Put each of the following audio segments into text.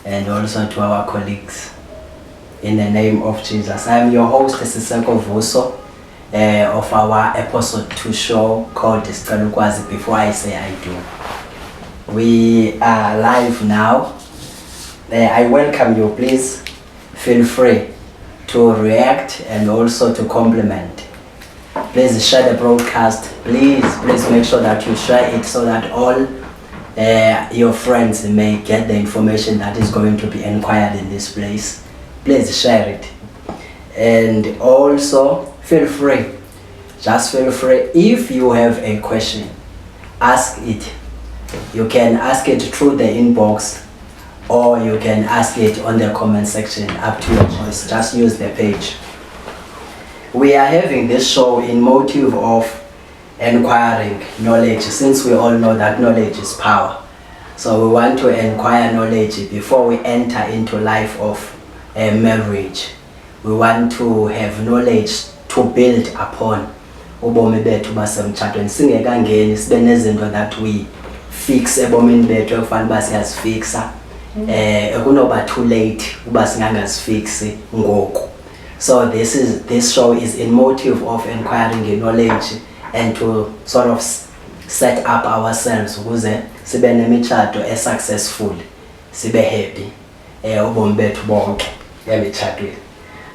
and also to our colleagues. In the name of Jesus. I am your host, Sicela of our episode 2 show called Ukwazi. Before I say I do. We are live now. I welcome you. Please feel free to react and also to compliment. Please share the broadcast. Please make sure that you share it so that all your friends may get the information that is going to be inquired in this place. Please share it. And also feel free. Just feel free. If you have a question, ask it. You can ask it through the inbox, or you can ask it on the comment section, up to your choice. Just use the page. We are having this show in motive of acquiring knowledge, since we all know that knowledge is power. So we want to acquire knowledge before we enter into life of a marriage. We want to have knowledge to build upon. Ubomi bethu basemtshatweni singekangeni sibe nezinto that we fix ebomini bethu ekufanele uba siyazifixa kunoba too late uba singangazifixi ngoku. So this show is in motive of acquiring knowledge and to sort of set up ourselves ukuze sibe nemitshato successful, sibe happy ubomi bethu bonke emitshatweni.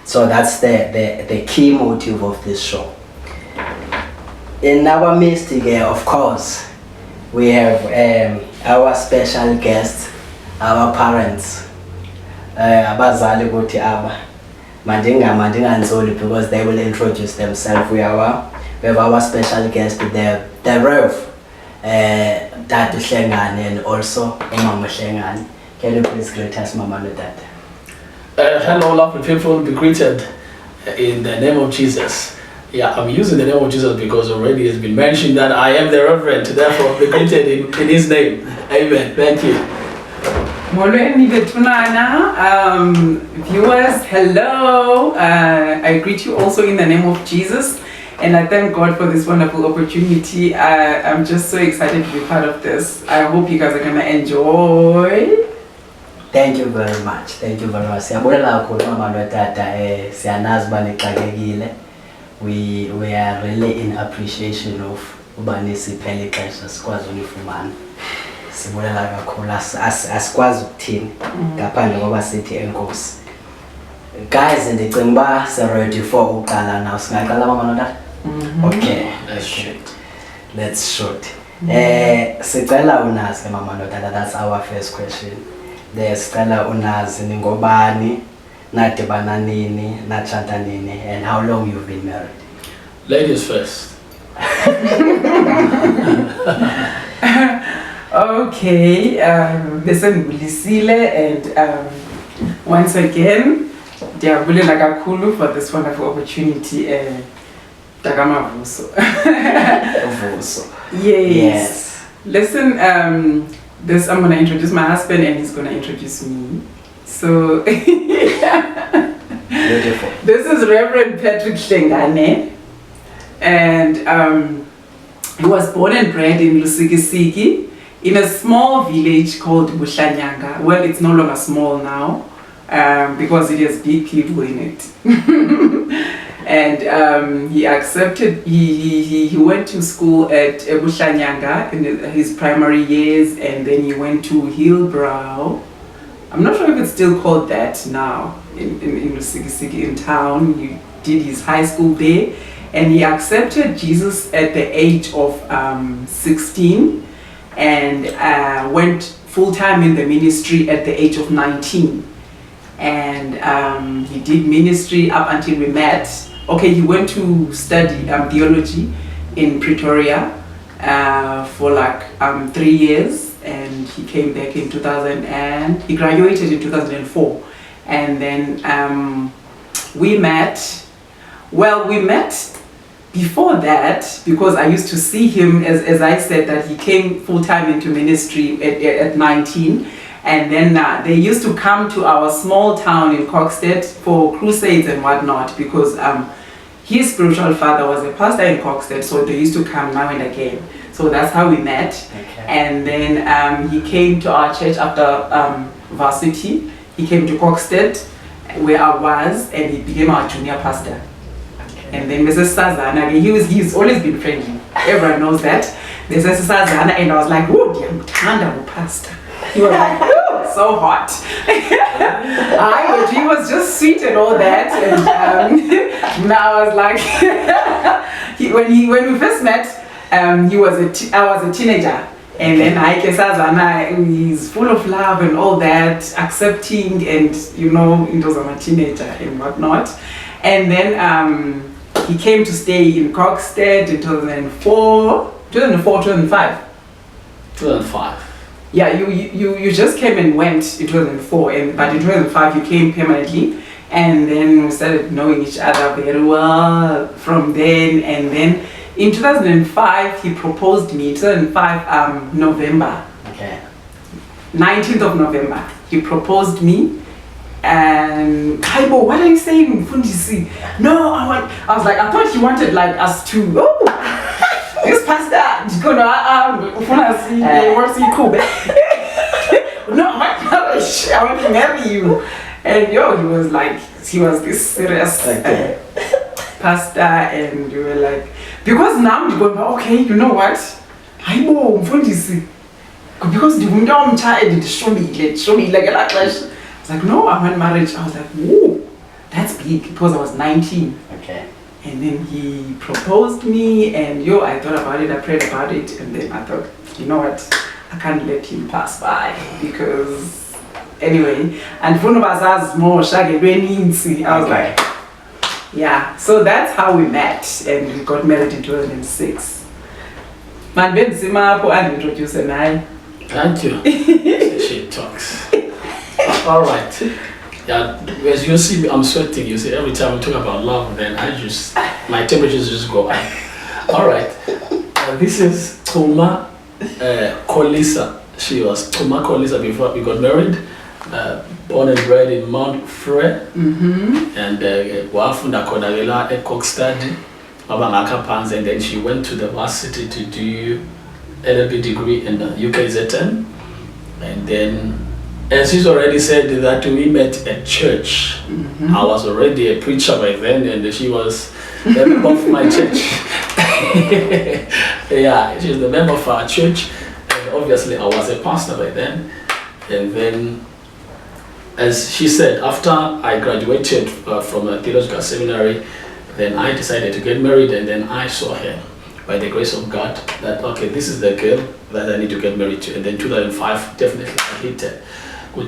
So that's the key motive of this show. In our midst, of course, we have our special guests, our parents. Abazali kuthi aba mandinganzoli because they will introduce themselves. We have our special guest, the Rev Dad Hlengane, and also Mama Hlengane. Can you please greet us, Mama and Dad? Hello, lovely people. Be greeted in the name of Jesus. Yeah, I'm using the name of Jesus because already it's been mentioned that I am the Reverend, therefore be greeted in His name. Amen. Thank you. Viewers, hello. I greet you also in the name of Jesus, and I thank God for this wonderful opportunity. I'm just so excited to be part of this. I hope you guys are gonna enjoy. Thank you very much. Thank you very much. Siyabulela kakhulu mama notata siyanazi uba nixakekile. We are really in appreciation of uba nisiphele ixesha sikwazi ulifumana. Sibulela kakhulu asikwazi ukuthini ngaphandle koba sithi enkosi. Guys, ndicinga uba ready for uqala now. Singaqala mama notata? Okay, let's shoot. Sicela unazi ke mama notata, that's our first question. Sicela unazi ningobani, nadibana nini, natshata nini, and how long you've been married? Ladies first. Okay, listen, Sicela, and once again, ndiyabulela kakhulu for this wonderful opportunity. Takama Vuso. Yes. Listen, I'm gonna introduce my husband and he's gonna introduce me. So Beautiful. This is Reverend Patrick Hlengane, and he was born and bred in Lusikisiki in a small village called Bushanyanga. Well, it's no longer small now because it has big people in it. And he accepted, he went to school at Bushanyanga in his primary years, and then he went to Hillbrow. I'm not sure if it's still called that now in Lusikisiki in town. He did his high school there, and he accepted Jesus at the age of 16, and went full-time in the ministry at the age of 19. And he did ministry up until we met. Okay, he went to study theology in Pretoria for like 3 years, and he came back in 2000 and he graduated in 2004. And then we met. Well, we met before that because I used to see him, as I said, that he came full-time into ministry at 19. And then they used to come to our small town in Kokstad for crusades and whatnot, because his spiritual father was a pastor in Kokstad, so they used to come now and again. So that's how we met. Okay. And then he came to our church after varsity. He came to Coxted, where I was, and he became our junior pastor. And then Mrs. Sazana, he's always been friendly. Everyone knows that. Mrs. Sazana, and I was like, oh, damn, Tanda, pastor. He was like, oh, so hot. But he was just sweet and all that. And now I was like, when we first met, I was a teenager. And then Sazana, he's full of love and all that, accepting, and you know, he was a teenager and whatnot. And then he came to stay in Coxted in 2005. 2005. Yeah, you just came and went in 2004, but in 2005 you came permanently, and then we started knowing each other very well from then. And then in 2005 he proposed me. 2005 November. Okay. 19th of November he proposed me. And Kaibo, what are you saying, Fundisi? No, I was like, I thought you wanted like us to. Oh, this pastor, no, I want to marry you. And he was this serious pastor, and you were like, because now you go, okay, you know what? Kaibo, Fundisi, because the window child show me like a clash. Like, no, I want marriage. I was like, whoa, that's big, because I was 19. Okay. And then he proposed me, and I thought about it, I prayed about it, and then I thought, you know what, I can't let him pass by, because anyway, and one of us has more shaggy. I was like, yeah. So that's how we met, and we got married in 2006. Man, Ben Simapo and introduce and I. Thank you. She talks. All right. Yeah, as you see me, I'm sweating. You see, every time we talk about love, then my temperatures just go up. All right. This is Tuma Kolisa. She was Tuma Kolisa before we got married. Born and bred in Mount Frere. And wafunda Kodagela at Coxted, and then she went to the varsity to do LLB degree in the UKZN, and then. As she's already said that we met at church. I was already a preacher by then, and she was the member of my church. Yeah, she's the member of our church, and obviously I was a pastor by then. And then, as she said, after I graduated from a theological seminary, then I decided to get married, and then I saw her, by the grace of God, that okay, this is the girl that I need to get married to. And then 2005, definitely I hit her. And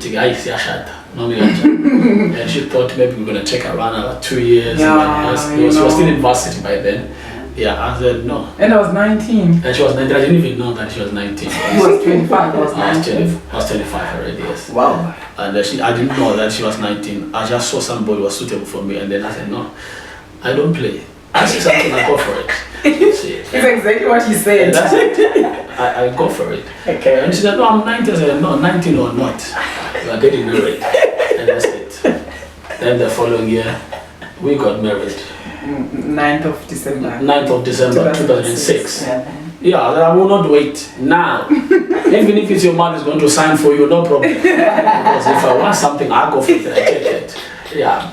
she thought maybe we were going to take around another 2 years. Yeah, she was still in varsity by then. Yeah, I said no. And I was 19. And she was 19. I didn't even know that she was 19. She was 25. I was 19. I was 25 already, yes. Wow. And I didn't know that she was 19. I just saw somebody who was suitable for me, and then I said, no, I don't play. I see something, I go for it. It's exactly what you said. That's it. I go for it. Okay. And she said, no, I'm 19. I said, no, 19 or not. We are getting married. And that's it. Then the following year, we got married. 9th of December. 9th of December 2006. Yeah, I will not wait now. Even if it's your mom is going to sign for you, no problem. Because if I want something, I go for it. I take it. Yeah.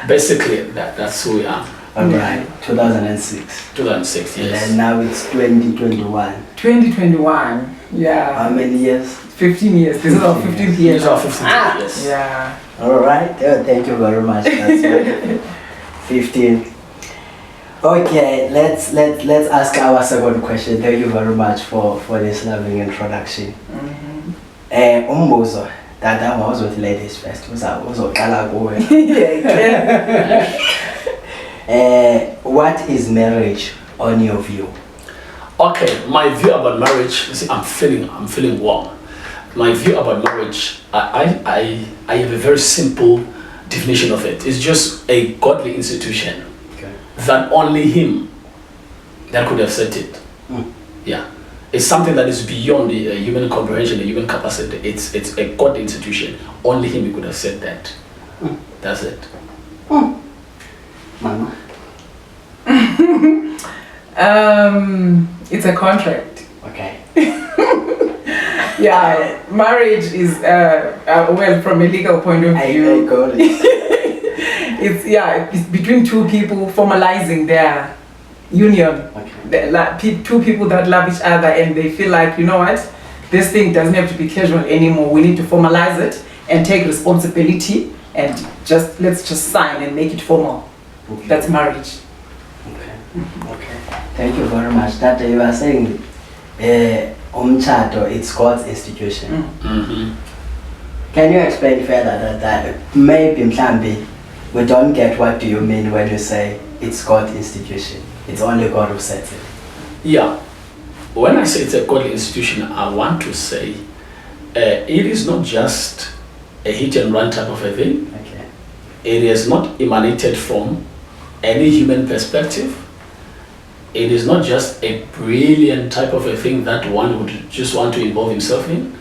Basically, that's who we are. Alright, 2006. 2006, yes. And now it's 2021. 2021, yeah. How many years? 15 years. This is our 15th year. These are 15th years. Yeah. Alright, thank you very much. That's 15. Okay, let's ask our second question. Thank you very much for this loving introduction. Umbuzo, Dada was with ladies first. What is marriage on your view? Okay, my view about marriage, you see, I'm feeling warm. My view about marriage, I have a very simple definition of it. It's just a godly institution that only him that could have set it. Yeah, it's something that is beyond the human comprehension, the human capacity. It's a godly institution. Only him could have said that. That's it. Mama. It's a contract. Okay. Yeah, marriage is well, from a legal point of I view, got it. it's between two people formalizing their union. Okay. Two people that love each other and they feel like, you know what, this thing doesn't have to be casual anymore. We need to formalize it and take responsibility and let's just sign and make it formal. Okay. That's marriage. Okay. Okay. Thank you very much. That you are saying, umtshato, it's God's institution. Mm-hmm. Can you explain further that maybe mhlambi we don't get what do you mean when you say it's God's institution? It's only God who sets it. Yeah. When I say it's a godly institution, I want to say it is not just a hit and run type of a thing. Okay. It is not emanated from any human perspective. It is not just a brilliant type of a thing that one would just want to involve himself in.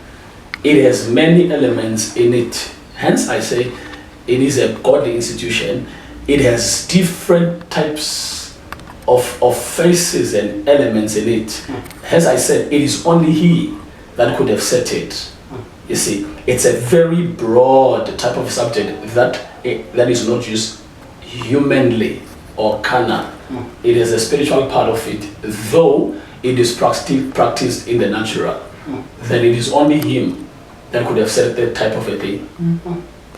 It has many elements in it. Hence, I say it is a godly institution. It has different types of faces and elements in it. As I said, it is only He that could have set it. You see, it's a very broad type of subject that is not just humanly or carnal. It is a spiritual part of it, though it is practiced in the natural. Then it is only Him that could have said that type of a thing.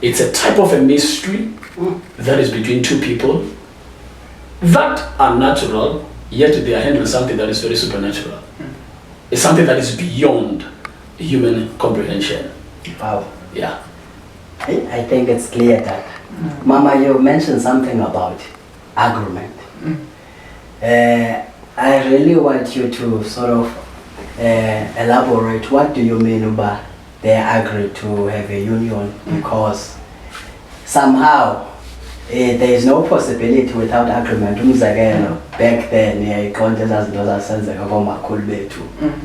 It's a type of a mystery that is between two people that are natural, yet they are handling something that is very supernatural. It's something that is beyond human comprehension. Wow. Yeah. I think it's clear that. Mama, you mentioned something about agreement. I really want you to sort of elaborate. What do you mean about they agreed to have a union? Because somehow there is no possibility without agreement. Back then,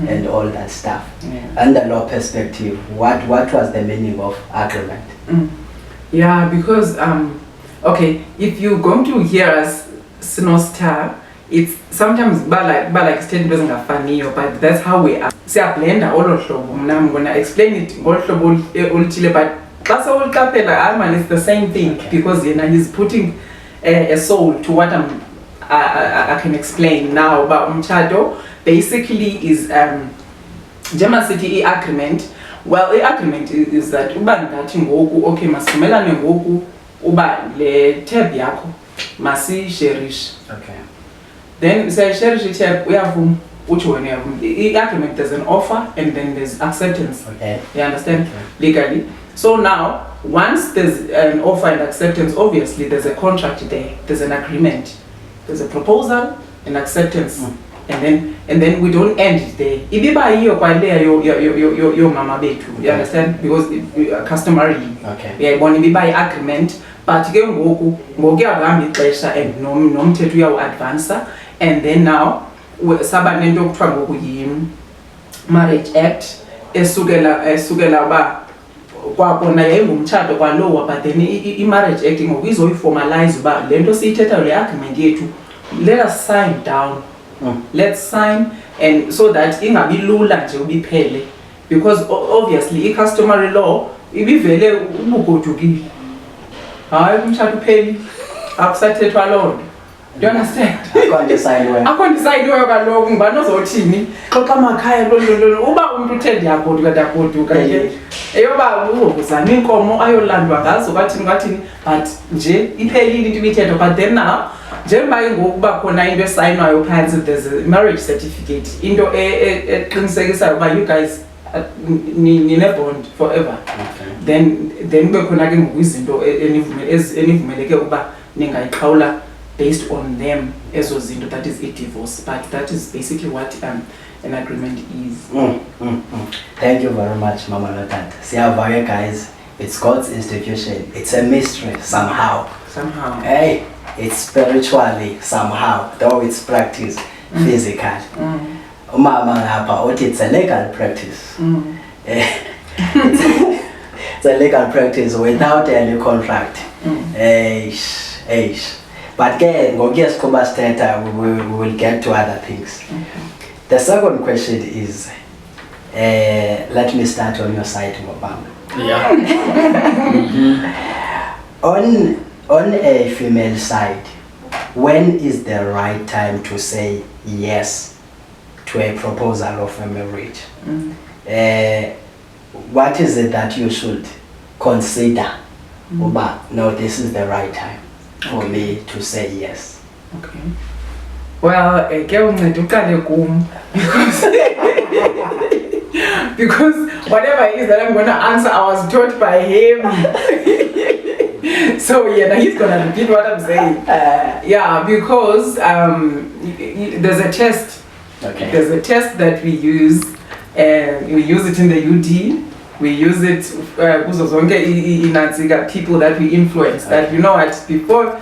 and all that stuff. Under law perspective, what was the meaning of agreement? Yeah, because okay, if you're going to hear us Sinostar, it's sometimes like statement doesn't have funny, but that's how we are. See, I blend all of them. I'm gonna explain it all but it's the same thing, because he's putting a soul to what I can explain now about umtshato. Basically is German City agreement. Well, the agreement is that okay, masivumelane ngoku uba le tab yakho masi-cherish. Okay. Then say cherish tab uyavuma uthi wena uyavuma. The agreement, there's an offer and then there's acceptance. Okay. You understand? Okay. Legally. So now, once there's an offer and acceptance, obviously there's a contract there, there's an agreement, there's a proposal and acceptance, and then we don't end it there. Ibiba iyo kwa ile yo mama betu, you understand? Because customarily, okay, yeah, ibiba agreement, but ke ngoku ngokuhamba ixesha and nomthetho uyawu-advance, and then now saba nento okuthiwa ngoku yi-Marriage Act esukela uba kwakona yayingumtshato kwalowa, but then i-Marriage Act ngoku izoyiformalize uba le nto siyithethayo le agreement yethu, let us sign down. Let's sign, and so that ingabi lula nje ubiphele, because obviously i-customary law ibivele ubugodukile. Hayi umtshato upheli akusathethwa loo nto. Do you understand? Akho ndisayiniweyo kaloku ngubani ozothini xoxa amakhaya uba umntu uthe ndiyagoduka ke eyoba uzama iinkomo ayolandwa ngazo kathini, but nje iphelile into ibithethwa. But then now njengoba ngokuba khona into esayinwayo phantsi, there's a marriage certificate, into eqinisekisayo uba you guys nine-bond forever. Then kube khona ke ngoku izinto enivumeleke uba ningayiqhawula based on them ezo zinto, that is a divorce. But that is basically what an agreement is. Thank you very much, Mama Lotat. Siyavaya guys, it's God's institution. It's a mystery somehow. Hey, it's spiritually somehow, though it's practiced physically. Mama ngapha uthi it's a legal practice. It's a legal practice without any contract. But again, we will get to other things. The second question is, Let me start on your side, Mobama. Yeah. On a female side, when is the right time to say yes to a proposal of a marriage? What is it that you should consider? Uba, no, this is the right time for me to say yes. Okay. Well, because whatever it is that I'm gonna answer, I was taught by him. So yeah, now he's gonna repeat what I'm saying. Yeah, because there's a test. Okay. There's a test that we use, and we use it in the UD. We use it in people that we influence. Okay. That you know what, before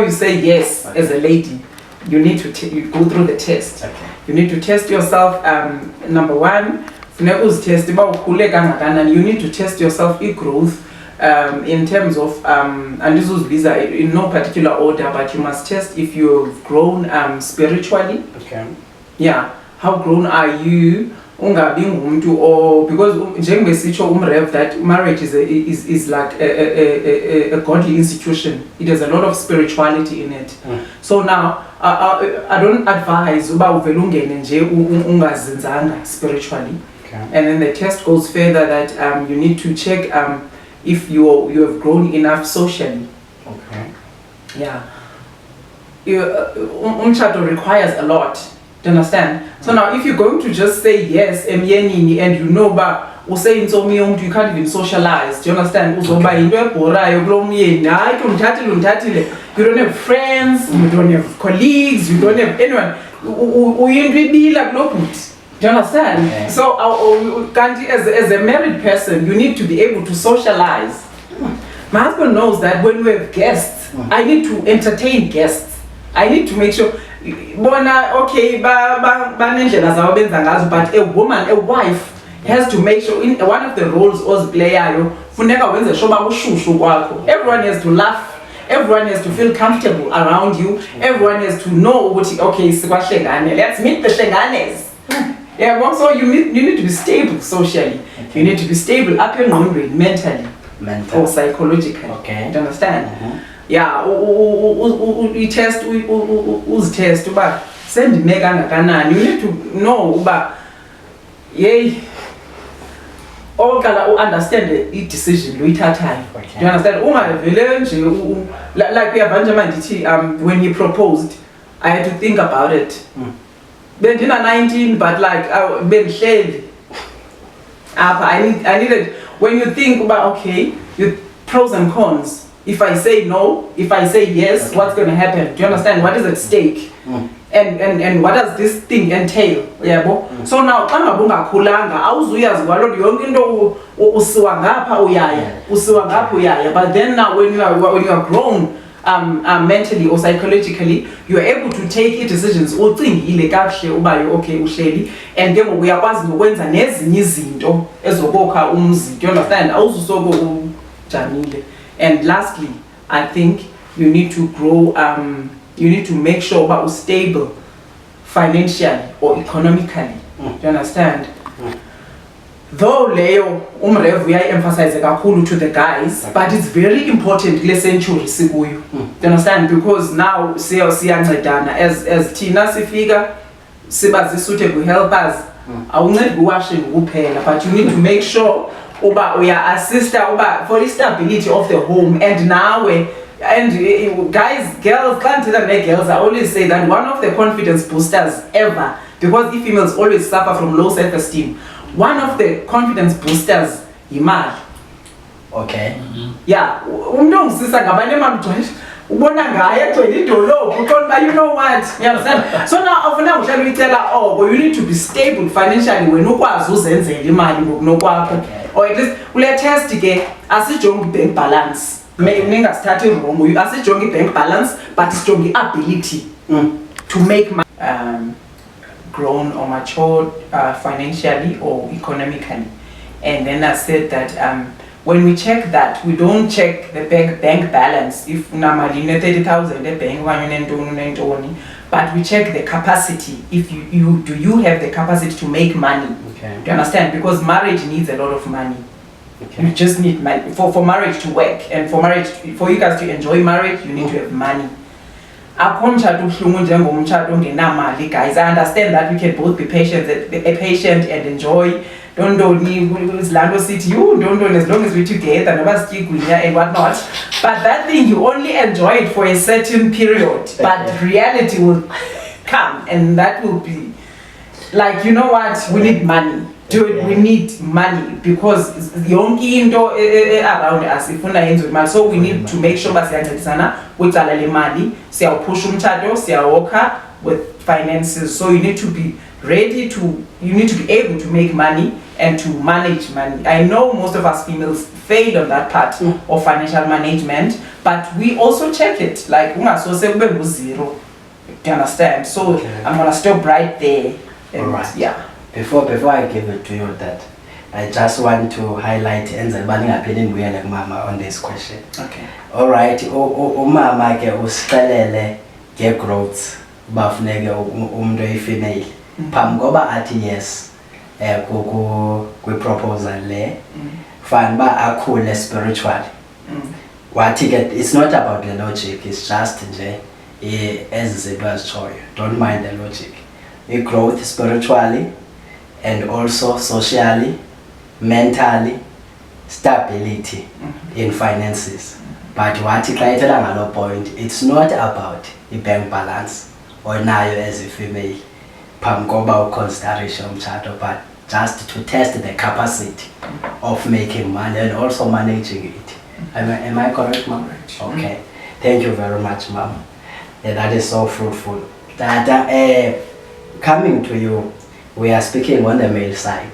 you say yes as a lady, you need to you go through the test. Okay. You need to test yourself. Number one, you need to test yourself growth in terms of and this was visa in no particular order, but you must test if you've grown spiritually. Okay. Yeah, how grown are you? Or because that marriage is like a godly institution. It has a lot of spirituality in it. So now I don't advise spiritually. Okay. And then the test goes further that you need to check if you have grown enough socially. Okay. Yeah. Umshado requires a lot. Do you understand? So now if you're going to just say yes and you know but you can't even socialize. Do you understand? You don't have friends, you don't have colleagues, you don't have anyone. Do you understand? Okay. So as a married person, you need to be able to socialize. My husband knows that when we have guests, I need to entertain guests. I need to make sure okay, but a woman, a wife has to make sure in one of the roles as player, everyone has to laugh, everyone has to feel comfortable around you, everyone has to know what okay, let's meet the Hlenganes. Yeah, also you need to be stable socially. Okay. You need to be stable up and down mentally or psychologically. Okay. Do you understand? Yeah, we test, but send mega you need to know about yay. All can understand the decision we time. Okay. Do you understand? Like we have when he proposed, I had to think about it. Then 19, but like I needed when you think about okay, you pros and cons. If I say no, if I say yes, okay, what's going to happen? Do you understand? What is at stake? And what does this thing entail? Yeah, so now but then now when you are grown mentally or psychologically, you are able to take decisions okay and then we are do you understand? And lastly, I think you need to grow, you need to make sure about stable financially or economically. Do you understand? Though Leo, we are emphasizing to the guys, but it's very important century. Do you understand? Because now as Tina Sifiga, Sibazi suitable help us. I will not be washing but you need to make sure we are assist for the stability of the home. And now girls, I always say that one of the confidence boosters ever, because if females always suffer from low self-esteem, one of the confidence boosters is mad. Okay. Yeah. You know what? You understand? So now shall we tell her, you need to be stable financially when or at least we'll test again as a strong bank balance. Maybe starting wrong, you as a strong bank balance, but strong ability to make money. Grown or matured financially or economically. And then I said that when we check that, we don't check the bank balance. If normally 30,000 the bank but we check the capacity. If you do you have the capacity to make money? Okay. Do you understand? Because marriage needs a lot of money. Okay. You just need money for marriage to work, and for you guys to enjoy marriage, you need to have money. Guys, I understand that we can both be patient and enjoy. Don't need Lando City, you don't as long as we're together, and whatnot. But that thing, you only enjoy it for a certain period. But reality will come, and that will be like, you know what, we need money. Dude, we need money because yonke into around us ifuna yenziwe imali, so we need to make sure basiyancedisana kucala le mali, siyawuphusha umtshado, siyawokha with finances. So you need to be you need to be able to make money and to manage money. I know most of us females fail on that part of financial management, but we also check it. Like ungasose kube ngu-0. Do you understand? So okay. I'm gonna stop right there. And alright. Yeah. Before I give it to you, that I just want to highlight mama on this question. Okay. Alright, umama ke usixelele ke growth bafuneke umuntu oyifemale. Phambi ngoba athi yes ku proposal le fan ba akhule spiritually. Wathi ke it's not about the logic, it's just nje as it was choice. Don't mind the logic. A growth spiritually and also socially, mentally, stability in finances. But what you try to another point, it's not about the bank balance or now as a female, pamgoba consideration charter, but just to test the capacity of making money and also managing it. Am I correct, ma'am? Okay. Thank you very much, ma'am. Yeah, that is so fruitful. Coming to you, we are speaking on the male side.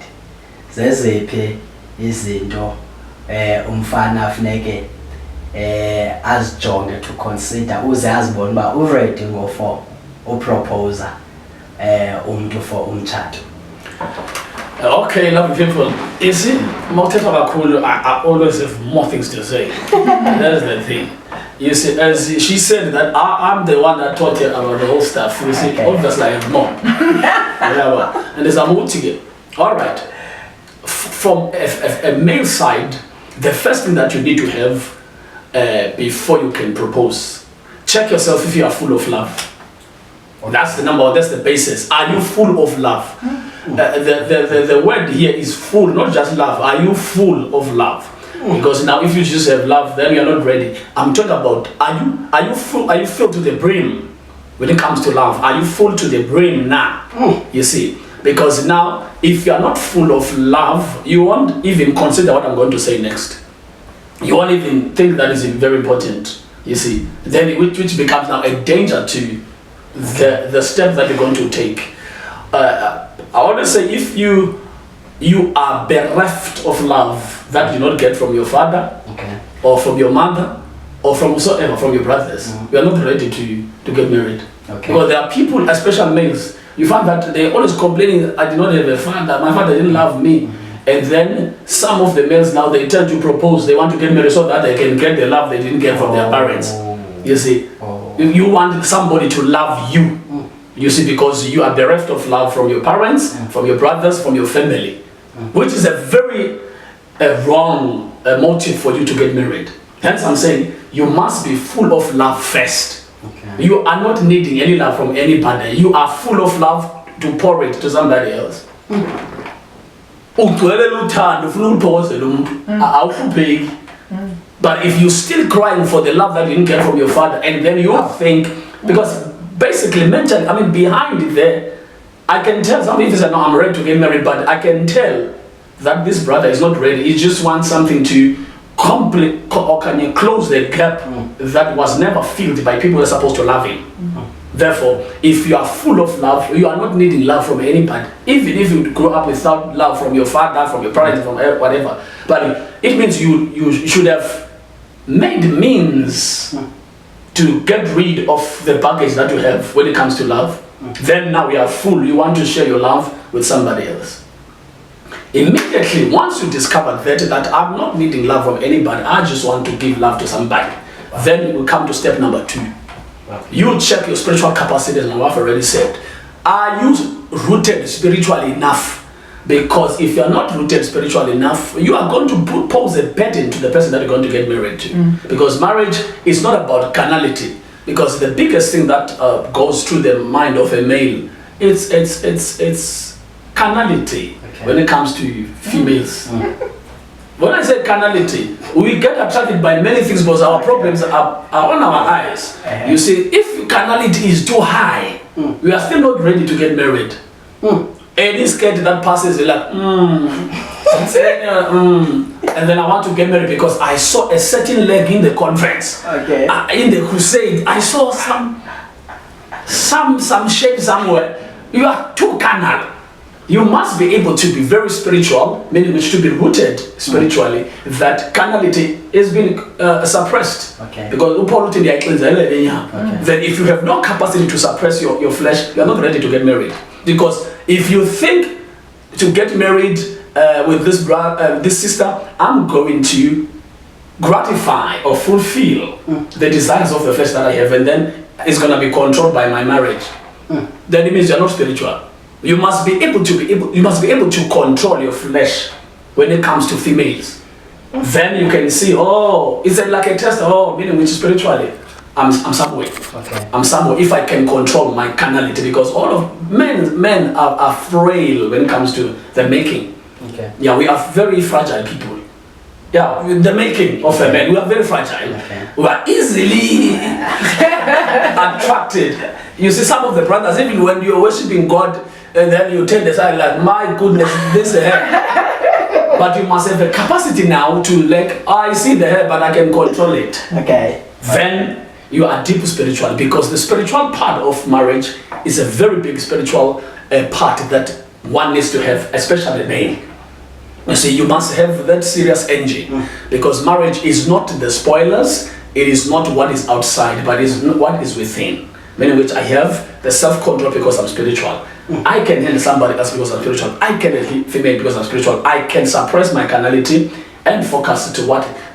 Zeziphi izinto umfana afuneke azijonge to consider uze azibone uba uready for uproposer umuntu for umtshato. Okay, lovely people. You see, I always have more things to say. That's the thing. You see, as she said that I'm the one that taught her about the whole stuff. You see, okay. Obviously I have more. And there's a more to get. All right. From a male side, the first thing that you need to have before you can propose, check yourself if you are full of love. That's the number one, that's the basis. Are you full of love? The word here is full, not just love. Are you full of love? Because now if you just have love, then you're not ready. I'm talking about, are you full? Are you filled to the brim when it comes to love? Are you full to the brim now? You see, because now if you're not full of love, you won't even consider what I'm going to say next. You won't even think that is very important. You see, then which becomes now a danger to the step that you're going to take. I want to say, if you are bereft of love that you not get from your father, okay, or from your mother, or from whosoever, from your brothers, you are not ready to get married. Okay. Because there are people, especially males, you find that they always complaining, I did not have a father, my father didn't love me. And then some of the males now, they tend to propose, they want to get married so that they can get the love they didn't get from their parents. You see, you want somebody to love you. You see, because you are bereft of love from your parents, from your brothers, from your family, which is a very wrong motive for you to get married. Hence I'm saying, you must be full of love first. Okay. You are not needing any love from anybody. You are full of love to pour it to somebody else. But if you're still crying for the love that you didn't get from your father, and then you think, because basically mentally, I mean, behind it there, I can tell some people say, no, I'm ready to get married, but I can tell that this brother is not ready. He just wants something to complete, or can you close the gap that was never filled by people who are supposed to love him. Therefore, if you are full of love, you are not needing love from anybody. Even if you grow up without love from your father, from your parents, from whatever. But it means you should have made means to get rid of the baggage that you have when it comes to love. Then now you are full, you want to share your love with somebody else. Immediately, once you discover that I'm not needing love from anybody, I just want to give love to somebody, then we come to step number 2. You check your spiritual capacity, as my wife already said. Are you rooted spiritually enough? Because if you're not rooted spiritually enough, you are going to pose a burden to the person that you're going to get married to. Because marriage is not about carnality. Because the biggest thing that goes through the mind of a male, it's carnality when it comes to females. When I say carnality, we get attracted by many things because our problems are on our eyes. You see, if carnality is too high, we are still not ready to get married. Any skirt that passes, you're like, and then I want to get married because I saw a certain leg in the conference, in the crusade. I saw some shape somewhere. You are too carnal. You must be able to be very spiritual, meaning you should be rooted spiritually. That carnality is being suppressed. Because then if you have no capacity to suppress your flesh, you are not ready to get married. Because if you think to get married with this sister, I'm going to gratify or fulfill the desires of the flesh that I have, and then it's going to be controlled by my marriage. Then it means you're not spiritual. You must be able to control your flesh when it comes to females. Then you can see, oh, is it like a test? Oh, meaning which spiritually, I'm somewhere. I'm somewhere if I can control my carnality, because all of men are frail when it comes to the making. Yeah, we are very fragile people. Yeah, the making of a man, we are very fragile. We are easily attracted. You see, some of the brothers, even when you're worshiping God, and then you turn the side like, my goodness, this hair. But you must have the capacity now to like, I see the hair, but I can control it. Then you are deep spiritual, because the spiritual part of marriage is a very big spiritual part that one needs to have, especially male. You see, you must have that serious engine, because marriage is not the spoilers, it is not what is outside, but it is what is within. Meaning which I have the self-control because I'm spiritual. I can handle somebody else because I'm spiritual. I can handle female because I'm spiritual. I can suppress my carnality and focus to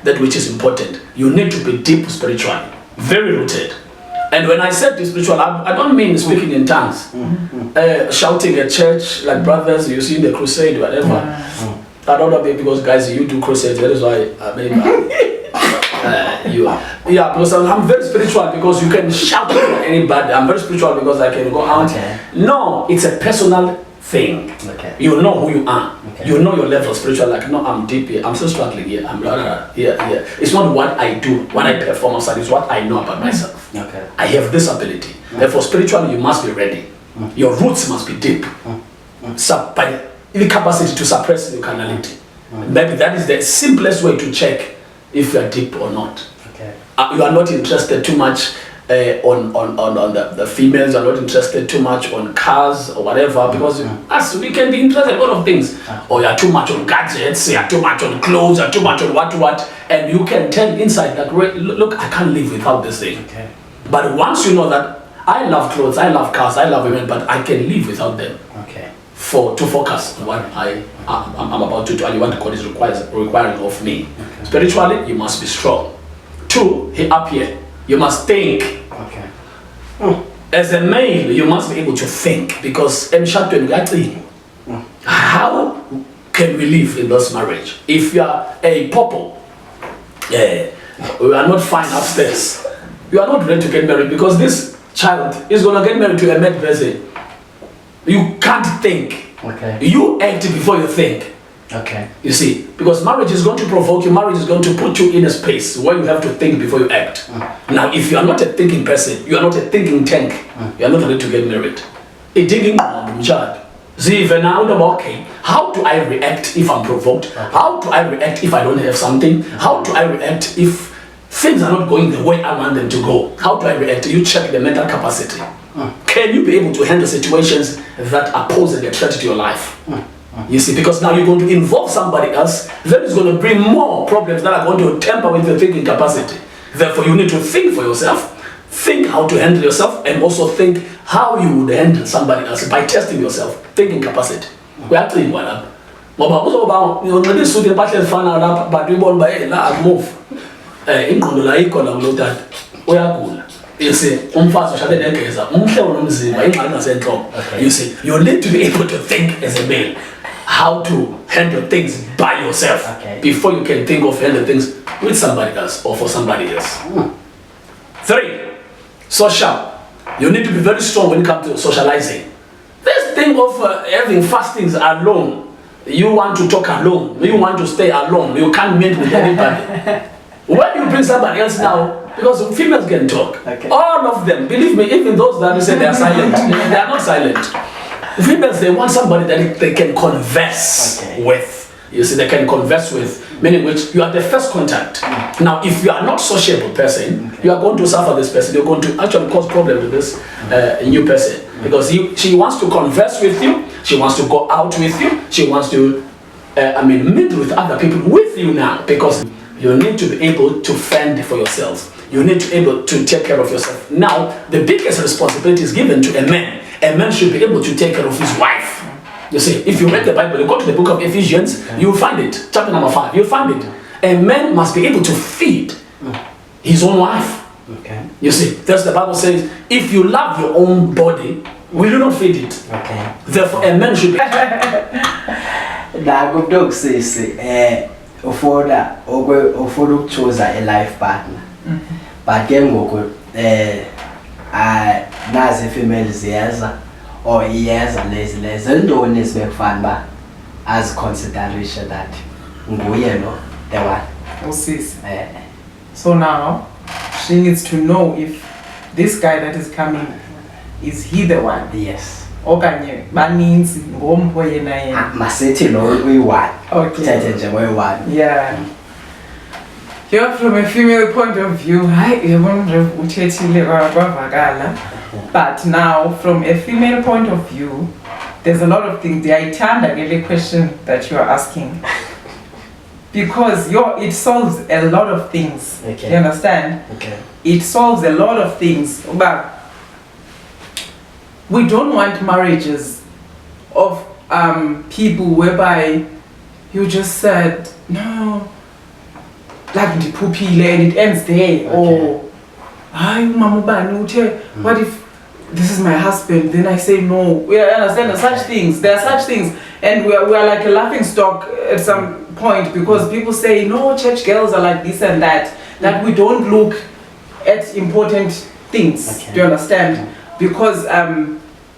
that which is important. You need to be deep spiritually, very rooted. And when I said deep spiritual, I don't mean speaking in tongues, shouting at church like brothers you see in the crusade, whatever. I don't know, because guys, you do crusades. That is why because I'm very spiritual because you can shout at anybody. I'm very spiritual because I can go out. No, it's a personal thing. You know who you are. You know your level of spiritual. Like, no, I'm deep here. I'm still struggling here. I'm here. It's not what I do, what I perform outside. It's what I know about myself. I have this ability. Therefore, spiritually, you must be ready. Your roots must be deep. By the capacity to suppress your carnality. Maybe that is the simplest way to check if you are deep or not. You are not interested too much on the females, you are not interested too much on cars or whatever, because us, we can be interested in a lot of things. Or you are too much on gadgets, you are too much on clothes, you are too much on what, and you can tell inside that, look, I can't live without this thing. But once you know that, I love clothes, I love cars, I love women, but I can live without them. To focus on what I'm about to do and what God is requiring of me. Spiritually, you must be strong. 2, up here, you must think. As a male, you must be able to think, because how can we live in this marriage? If you are a couple, we are not fine upstairs, you are not ready to get married, because this child is going to get married to a mad person. You can't think. You act before you think. You see, because marriage is going to provoke you. Marriage is going to put you in a space where you have to think before you act. Now, if you are not a thinking person, you are not a thinking tank, you are not ready to get married. Okay, how do I react if I'm provoked? How do I react if I don't have something? How do I react if things are not going the way I want them to go? How do I react? You check the mental capacity. Can you be able to handle situations that are posing a threat to your life? You see, because now you're going to involve somebody else that is going to bring more problems that are going to tamper with your thinking capacity. Therefore, you need to think for yourself, think how to handle yourself, and also think how you would handle somebody else by testing yourself, thinking capacity. We are doing one up. You see, umfazi ushade negeza, umhle unomzimba, ingane nasenhloko. You see, you need to be able to think as a male how to handle things by yourself before you can think of handling things with somebody else or for somebody else. 3, social. You need to be very strong when it comes to socializing. This thing of having fastings alone, you want to talk alone, you want to stay alone, you can't meet with anybody. When you bring somebody else now, because females can talk, all of them, believe me, even those that say they are silent, they are not silent. Females, they want somebody that they can converse with. You see, they can converse with, meaning which you are the first contact. Now, if you are not sociable person, you are going to suffer this person. You're going to actually cause problems with this new person. Because she wants to converse with you, she wants to go out with you, she wants to, meet with other people with you now. Because you need to be able to fend for yourself. You need to be able to take care of yourself. Now, the biggest responsibility is given to a man. A man should be able to take care of his wife. You see, if you read the Bible, you go to the book of Ephesians, you'll find it. Chapter number 5, you'll find it. A man must be able to feed his own wife. You see, that's the Bible says, if you love your own body, will you not feed it? Therefore, a man should be... Ufuna choose a life partner. But ke ngoku nazi females ziyeza or iyeza lezi ndoni ezibekufana as consideration that nguye lo the one. So now she needs to know if this guy that is coming, is he the one? Yes. Okanye baninzi ngompho yena yena. Masithi lo uyi-one. Thethe nje ngoyi-one. Yeah. Here from a female point of view, but now from a female point of view, there's a lot of things. I turned the question that you are asking. Because it solves a lot of things. You understand? It solves a lot of things. But we don't want marriages of people whereby you just said, no, like the pupile, and it ends there. Or, what if this is my husband? Then I say no. We understand such things. There are such things. And we are like a laughing stock at some point because people say, no, church girls are like this and that. That we don't look at important things. Do you understand? Because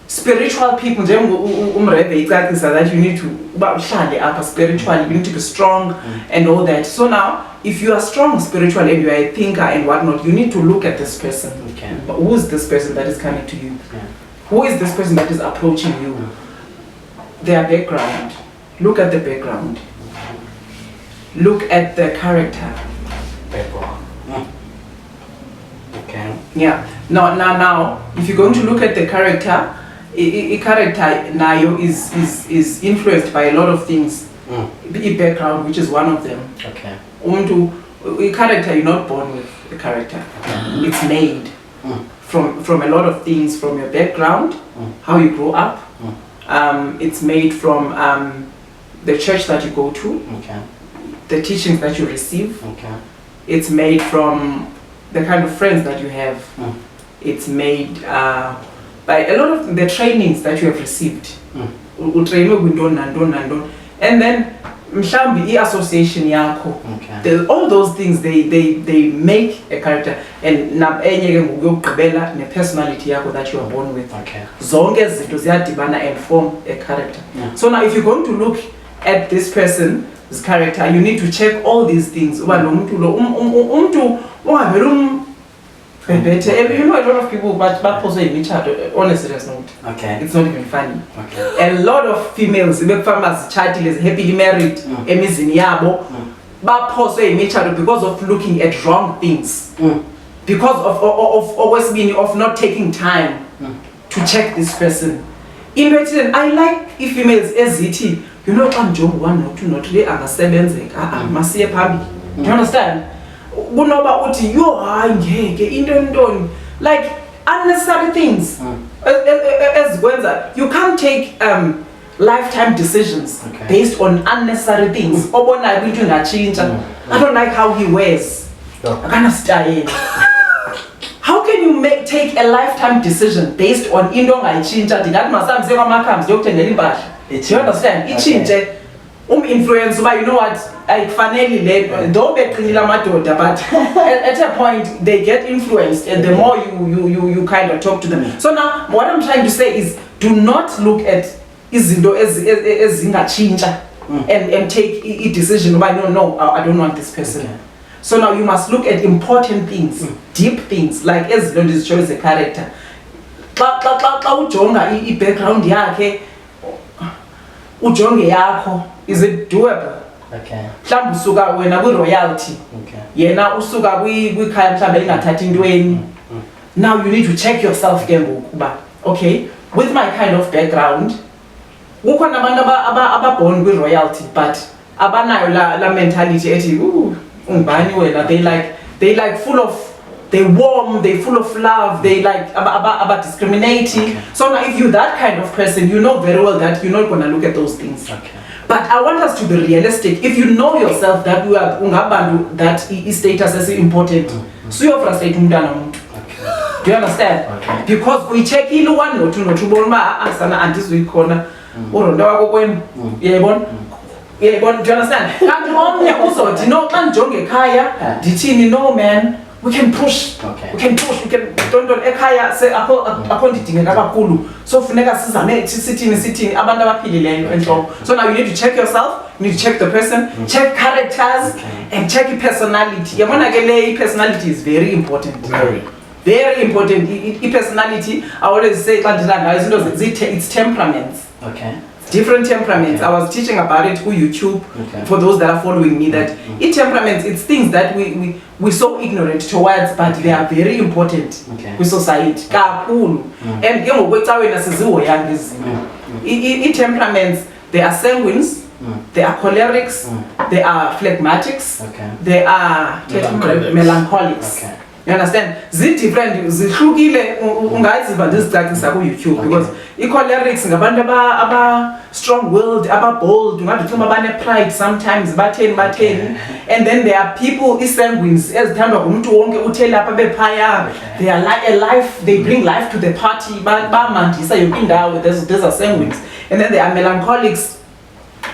spiritual people, exactly so that you need to spiritually, you need to be strong and all that. So now, if you are strong spiritually and you are a thinker and whatnot, you need to look at this person. But who is this person that is coming to you? Who is this person that is approaching you? Their background. Look at the background. Look at the character. Yeah. Now, if you're going to look at the character, a character now is influenced by a lot of things. A background, which is one of them. A character, you're not born with a character. It's made from a lot of things, from your background, how you grow up. It's made from the church that you go to, the teachings that you receive. It's made from the kind of friends that you have. It's made by a lot of the trainings that you have received. And then mhlambi association yakho. All those things they make a character, and enye ke ngokugqibela ne personality yakho that you are born with. Zonke izinto ziyadibana and form a character. So now if you're going to look at this person's character, you need to check all these things. Uba lo muntu lo umuntu ungavela you know, a lot of people but post in each other on a serious note. It's not even funny. A lot of females, farmers, childless, happily married, emizini yabo, but post in each other because of looking at wrong things. Because of always being of not taking time to check this person. I like if females ezithi, you know, I'm job 1 or 2 not really angasebenzeka. Masiye phambili. Do you understand? Like unnecessary things. You can't take lifetime decisions based on unnecessary things. I don't like how he wears. How can you make take a lifetime decision based on into ongayitshintsha ndingathi masamse kwamakhambi ndiyokuthengela impahla. Do you understand? Itshintshe influence uba you know what ayikufaneli le though beqinile amadoda but at a point they get influenced and the more you kind of talk to them. So now what I'm trying to say is do not look at izinto ezingatshintsha and take a decision by no I don't want this person. Okay. So now you must look at important things, deep things like as long as it shows a character. Xa ujonga i-background yakhe ujonge yakho, is it doable? Okay. Mhlawumbe usuka wena kwi-royalty. Okay. Yena usuka kwikhaya mhlawumbe lingathathi intweni. Now you need to check yourself ke ngoku uba okay, with my kind of background kukhona abantu ababorn kwi-royalty but abanayo la mentality ethi ungubani wena, they like full of, they warm, they full of love, they like about discriminating. Okay. So now if you're that kind of person, you know very well that you're not going to look at those things. Okay. But I want us to be realistic. If you know yourself that you are that status is important, so you're frustrated. Do you understand? Okay. Because we check in one no two bolma asana antis we corner or no when do you understand? And omnye uzothi no xa njonge ekhaya ndithini no man, we can push. Okay. We can don't ekhaya se akho ndidingeka kakhulu so funeka sizame sithini abantu abaphilileyo enhloko. So now you need to check yourself, you need to check the person, check characters, and check personality. Yabona ke le personality is very important. Very important. Personality, I always say it's temperaments. Okay. Different temperaments. Okay. I was teaching about it on YouTube for those that are following me that temperaments, it's things that we're so ignorant towards but they are very important with society. And temperaments, they are sanguines, they are cholerics, they are phlegmatics, they are melancholics. Okay. You understand? Different, zihlukile ungaziva ndizicacisa ku YouTube because i-cholerics ngabantu aba strong-willed, aba bold, ungathi thuma bane pride sometimes batheni and then there are people i-sanguines ezithandwa ngumuntu wonke uthe lapha bephaya, they are like a life, they bring life to the party, bamandisa yonke indawo. These are sanguines. And then there are melancholics,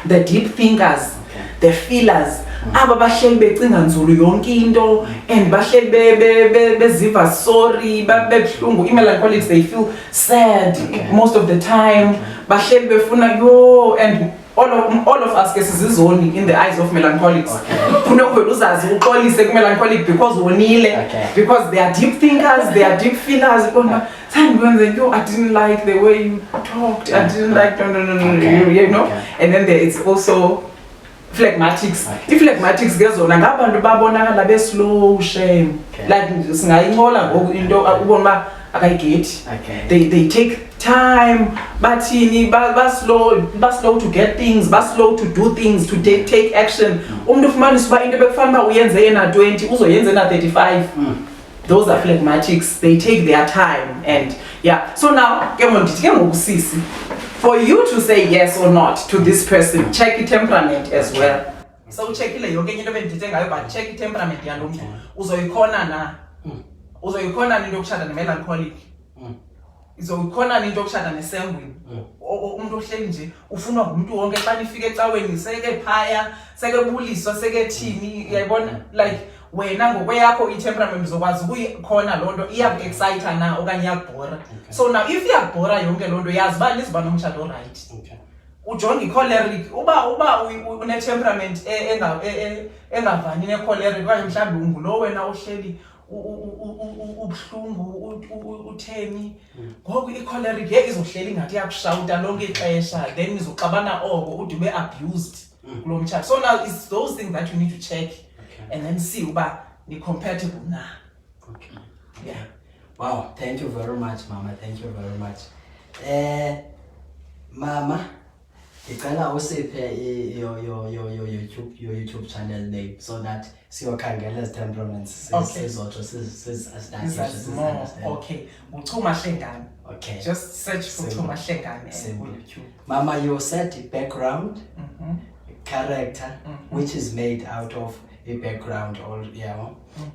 the deep thinkers, the feelers. Aba bahleli becinga nzulu yonke into and bahleli beziva sorry bebhlungu. I-melancholics, they feel sad most of the time. Bahleli befuna yo, and all of us ke sizizoni in the eyes of melancholics. Funa uzazi uxolise ku-melancholic because wonile, because they are deep thinkers, they are deep feelers. Yo, I didn't like the way you talked, I didn't like you know. And then there is also phlegmatics. If phlegmatics gezona ngabantu babonakala be slow shame, like singayincola ngoku into ubona akayigethi. They take time, bathini ba slow to get things, ba slow to do things, to take action. Umuntu ufumanisa uba into bekufanele uyenze yena 20 uzoyenza na 35. Those are phlegmatics. They take their time. And yeah, so now for you to say yes or not to this person, check the temperament as well. So check it, you but check the temperament. Uzoyikhona na into yokushada ne-melancholic, uzoyikhona into yokushada ne-sanguine. Umuntu ohleli nje ufunwa ngumuntu wonke xa nifika ecaweni seke phaya seke buliswa seke thini, uyayibona, like wena ngokweyakho i-temperament uzokwazi ukuyikhona loo nto iyaku-excita na okanye iyakubhora. So now if iyakubhora yonke loo nto yazi uba niziba nomtshato right. Ujonge i-choleric, uba une-temperament engavani ne-choleric okanye mhlawumbi ungulo wena ohleli ubuhlungu utheni, ngoku i-choleric izohleli ngathi iyakushawuta lonke ixesha, then izoxabana oko ude ube-abused kulo mtshato. So now it's those things that you need to check and then see uba ni compatible na. Yeah. Wow, thank you very much, Mama. Thank you very much. Mama, ngicela usiphe your YouTube channel name so that siyokhangela ezi temperaments sizotsho more. Okay. Uchuma Hlengane. Okay. Just search for Uchuma Hlengane on YouTube. Mama, you said background, character, which is made out of background all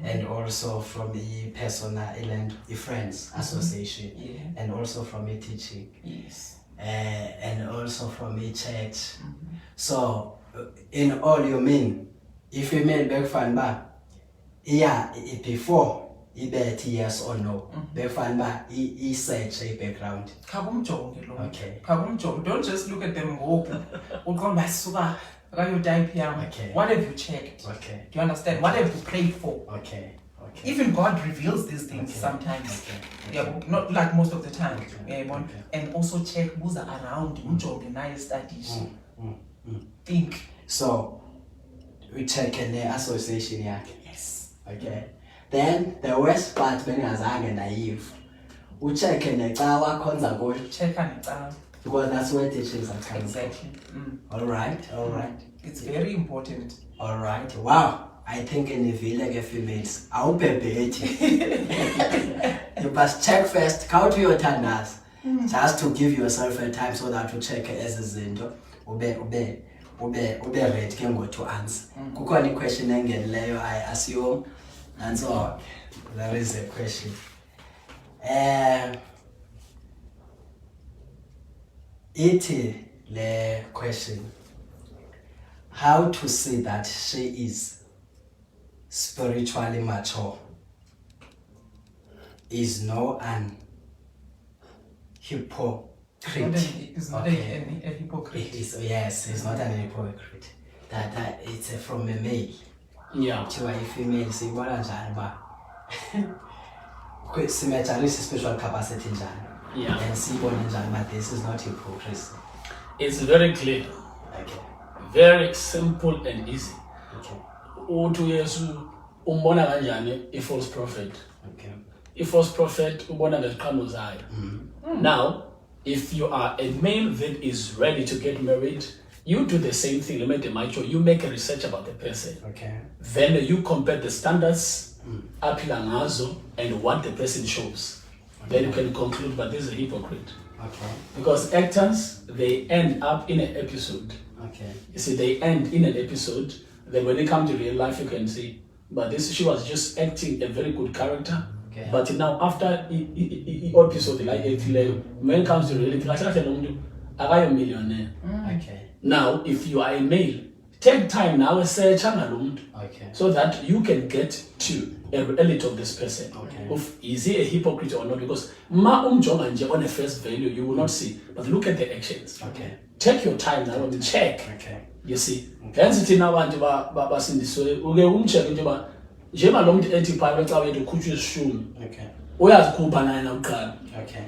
and also from the personal and the friends association and also from the teaching and also from the church. So in all you mean if you made back fan ba before bet yes or no back fan ba search a background. Okay. Don't just look at them hope. Okay. What have you checked? Okay. Do you understand? What have you prayed for? Okay. Even God reveals these things sometimes. Not like most of the time. And also check who's around the nice studies. Think. So we check in the association. Yes. Okay. Then the worst part when you're naive. We check in the check and because that's where teachings are coming exactly. from. All right. It's very important. All right. Wow. I think in the village females, I'll be you must check first. Count your tenders, just to give yourself a time so that you check as a zindo. Ube ready can go to answer. Kuko any question engenileyo I assume, and so there is a question. Iti le question. How to see that she is spiritually mature is no an hypocrite. It's not a hypocrite. Yes, it's not an hypocrite. That it's from a male. Yeah. To a female, see what I'm saying. Spiritual capacity. Yeah. And see what I'm saying, but this is not hypocrisy. It's very clear. Okay. Very simple and easy. Okay. Uthi Yesu umbona kanjani a false prophet? Okay. A false prophet ubona ngeziqhamo zayo. Now, if you are a male that is ready to get married, you do the same thing. You make a research about the person. Okay. Then you compare the standards aphila ngazo and what the person shows. Then you can conclude, but this is a hypocrite. Okay. Because actors, they end up in an episode. Okay. You see, they end in an episode. Then when they come to real life, you can see, but she was just acting a very good character. Okay. But now after episode like when it comes to reality, I a millionaire. Okay. Now, if you are a male, take time now and search Okay. so that you can get to a reality of this person. Okay. Of is he a hypocrite or not? Because on a face value, you will not see. But look at the actions. Okay. Take your time now and check. Okay. You see. Hence it now abantu basindiswe uke umcheck nje ba njema lo muntu ethi phakathi xa wethu ukhutshwe isishumi. Okay. Uyazikhupha naye nakuqala. Okay.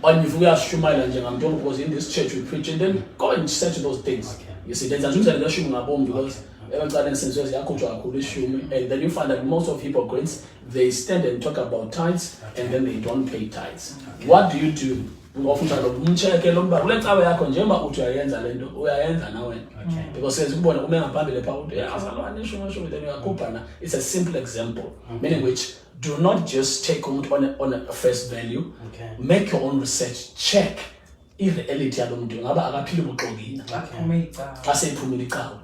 But if we are shumaila njengamntu because in this church we preach and then go and search those things. Okay. You see, then zazumzela ngeshumi ngabom because ebantsane sensiwe ziyakhutshwa kakhulu ishumi, and then you find that most of hypocrites they stand and talk about tithes and then they don't pay tithes. Okay. What do you do? Ofuna lo umcheke lo mba kule cawe yakho njema uthi uyayenza lento uyayenza nawe. Okay. Because senze kubona ume ngaphambili pha uthi azalwane ishumi then uyakhupha na. It's a simple example, meaning which do not just take on a face value. Okay. Make your own research. Check i-reality yalo muntu ngaba akaphili ubuxokile xa seyiphumile icawa.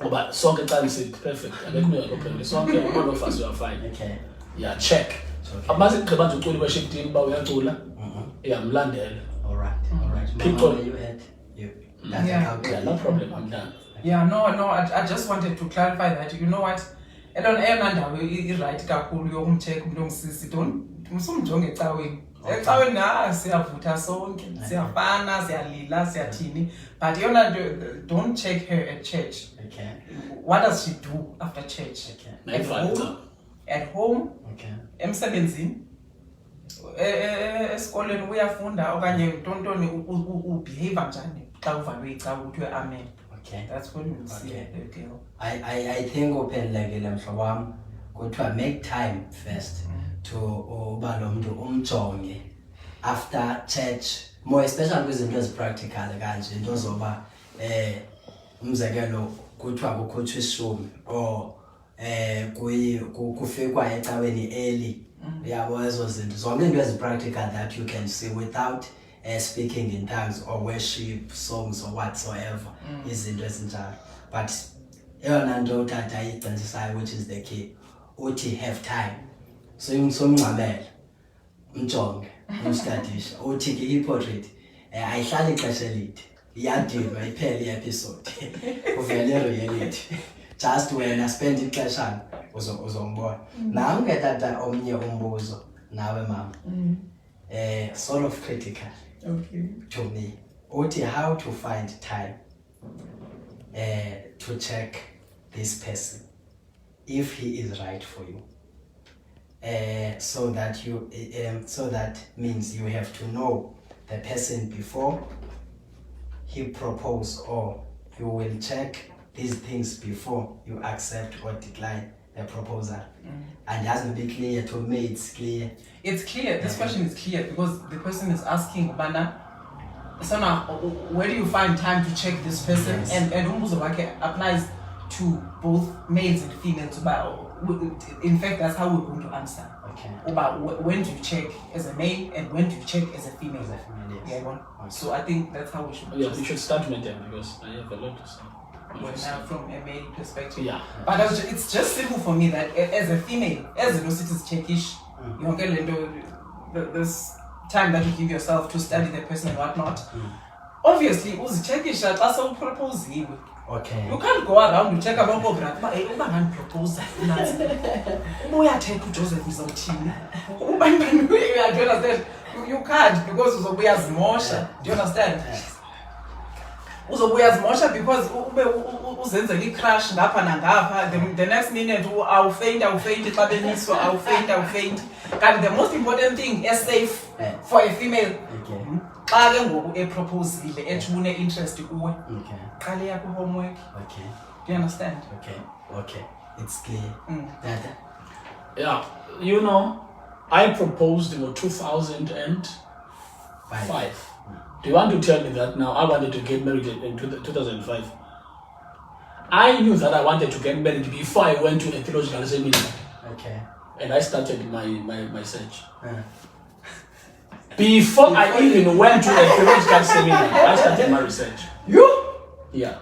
Ngoba sonke xa perfect akekho umuntu ophelele sonke all of us we are fine. Okay. Yeah, check. Abase gqiba nje ucula worship team ba uyacula. Iyamlandela. All right. People you had you. Yeah, no problem. I'm done. Yeah, no. I just wanted to clarify that. You know what? Eyona ndawo i-right kakhulu yokumcheck umuntu ongisisi msumjonge ecaweni. Ecaweni siyavutha sonke, siyafana, siyalila, siyathini. But don't check her at church. Okay. What does she do after church? Okay. At home. Okay. Emsebenzini. Esikoleni uyafunda okanye tontoni ubehave njani xa uvalwe icawa uthi amen. Okay. That's when you see the girl. I think uphendlekile mhlobo wami kuthiwa make time first to uba lo muntu umjonge after church, more especially kwizinto ezipractical kanje into zoba umzekelo kuthiwa kukhutshwa ishumi or kufikwa ecaweni early. Yabo ezo zinto zonke into ezipractical that you can see without speaking in tongues or worship songs or whatsoever izinto ezinjalo. But eyona nto utata ayicinzisayo which is the key uthi have time so umncamela umjonge umstadisha uthi ke i-portrait ayihlali ixesha elide iyadilwa iphele i-episode uvele reality just wena spend ixeshana uzombona nam ke tata omnye umbuzo nawe mama sort of critical to me uthi how to find time to check this person if he is right for you so that means you have to know the person before he propose or you will check these things before you accept or decline the proposal and it hasn't been clear to me. It's clear this question is clear because the person is asking Bana, so now where do you find time to check this person? Yes. and umbuzo wakhe applies to both males and females. In fact, that's how we're going to answer. Okay. About when do you check as a male and when do you check as a female? As a female, yes. Yeah, Okay. So I think that's how we should. You should start with them because I have a lot to say. Now from a male perspective. Yeah. But it's just simple for me that as a female, as a citizen checkish, you don't get this time that you give yourself to study the person and whatnot. Obviously, checkish that's a propose. Okay. You can't go around to check about brother. But I propose. Uya take Joseph is on team. You can't because uzobuya zimosha. Do you understand? Uzobuya zimosha because uzenzela i-crash ngapha nangapha. The next minute awufaint xa beniswa awufaint. Kanti the most important is safe for a female. Okay. Xa ke ngoku eproposile ethi une interest kuwe. Okay. Qale yakho homework. Okay. Do you understand? Okay. It's clear. Dada. Yeah, you know, I proposed in 2005. Do you want to tell me that now I wanted to get married in 2005? I knew that I wanted to get married before I went to a theological seminar. Okay. And I started my search. Before I even went to a theological seminar, I started my research. You? Yeah.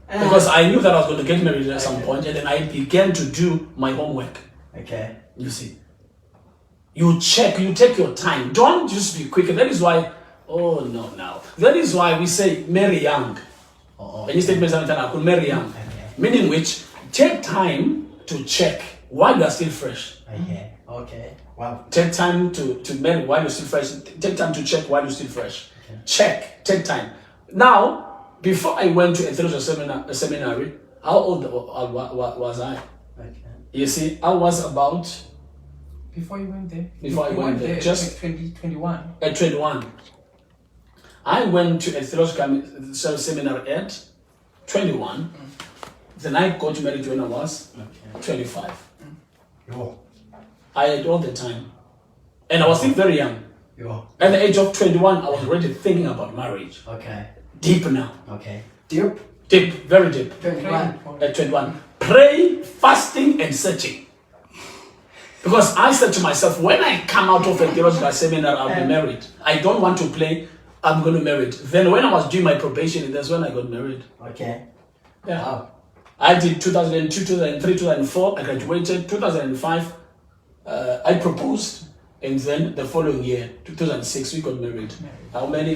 Because I knew that I was going to get married at some point, and then I began to do my homework. Okay. You see. You check, you take your time. Don't just be quick. That is why, that is why we say marry young. And you statement sometimes I could marry young. Meaning which, take time to check while you are still fresh. Okay. Wow. Take time to marry while you're still fresh. Take time to check while you're still fresh. Okay. Check. Take time. Now, before I went to a theological seminary, how old was I? Okay. You see, I was about... Before you went there? Before I went there, just 2021. At 21. I went to a theological seminar at 21. Then I got married when I was 25. Yo. I had all the time. And I was still very young. Yo. At the age of 21, I was already thinking about marriage. Okay. Deep now. Okay. Deep. Deep, very deep. 21. At 21. Pray, fasting, and searching. Because I said to myself, when I come out of a theological seminar, I'll be married. I don't want to play, I'm going to marry. Then when I was doing my probation, that's when I got married. Okay. Yeah. Wow. I did 2002, 2003, 2004. I graduated. 2005, I proposed. And then the following year, 2006, we got married. How many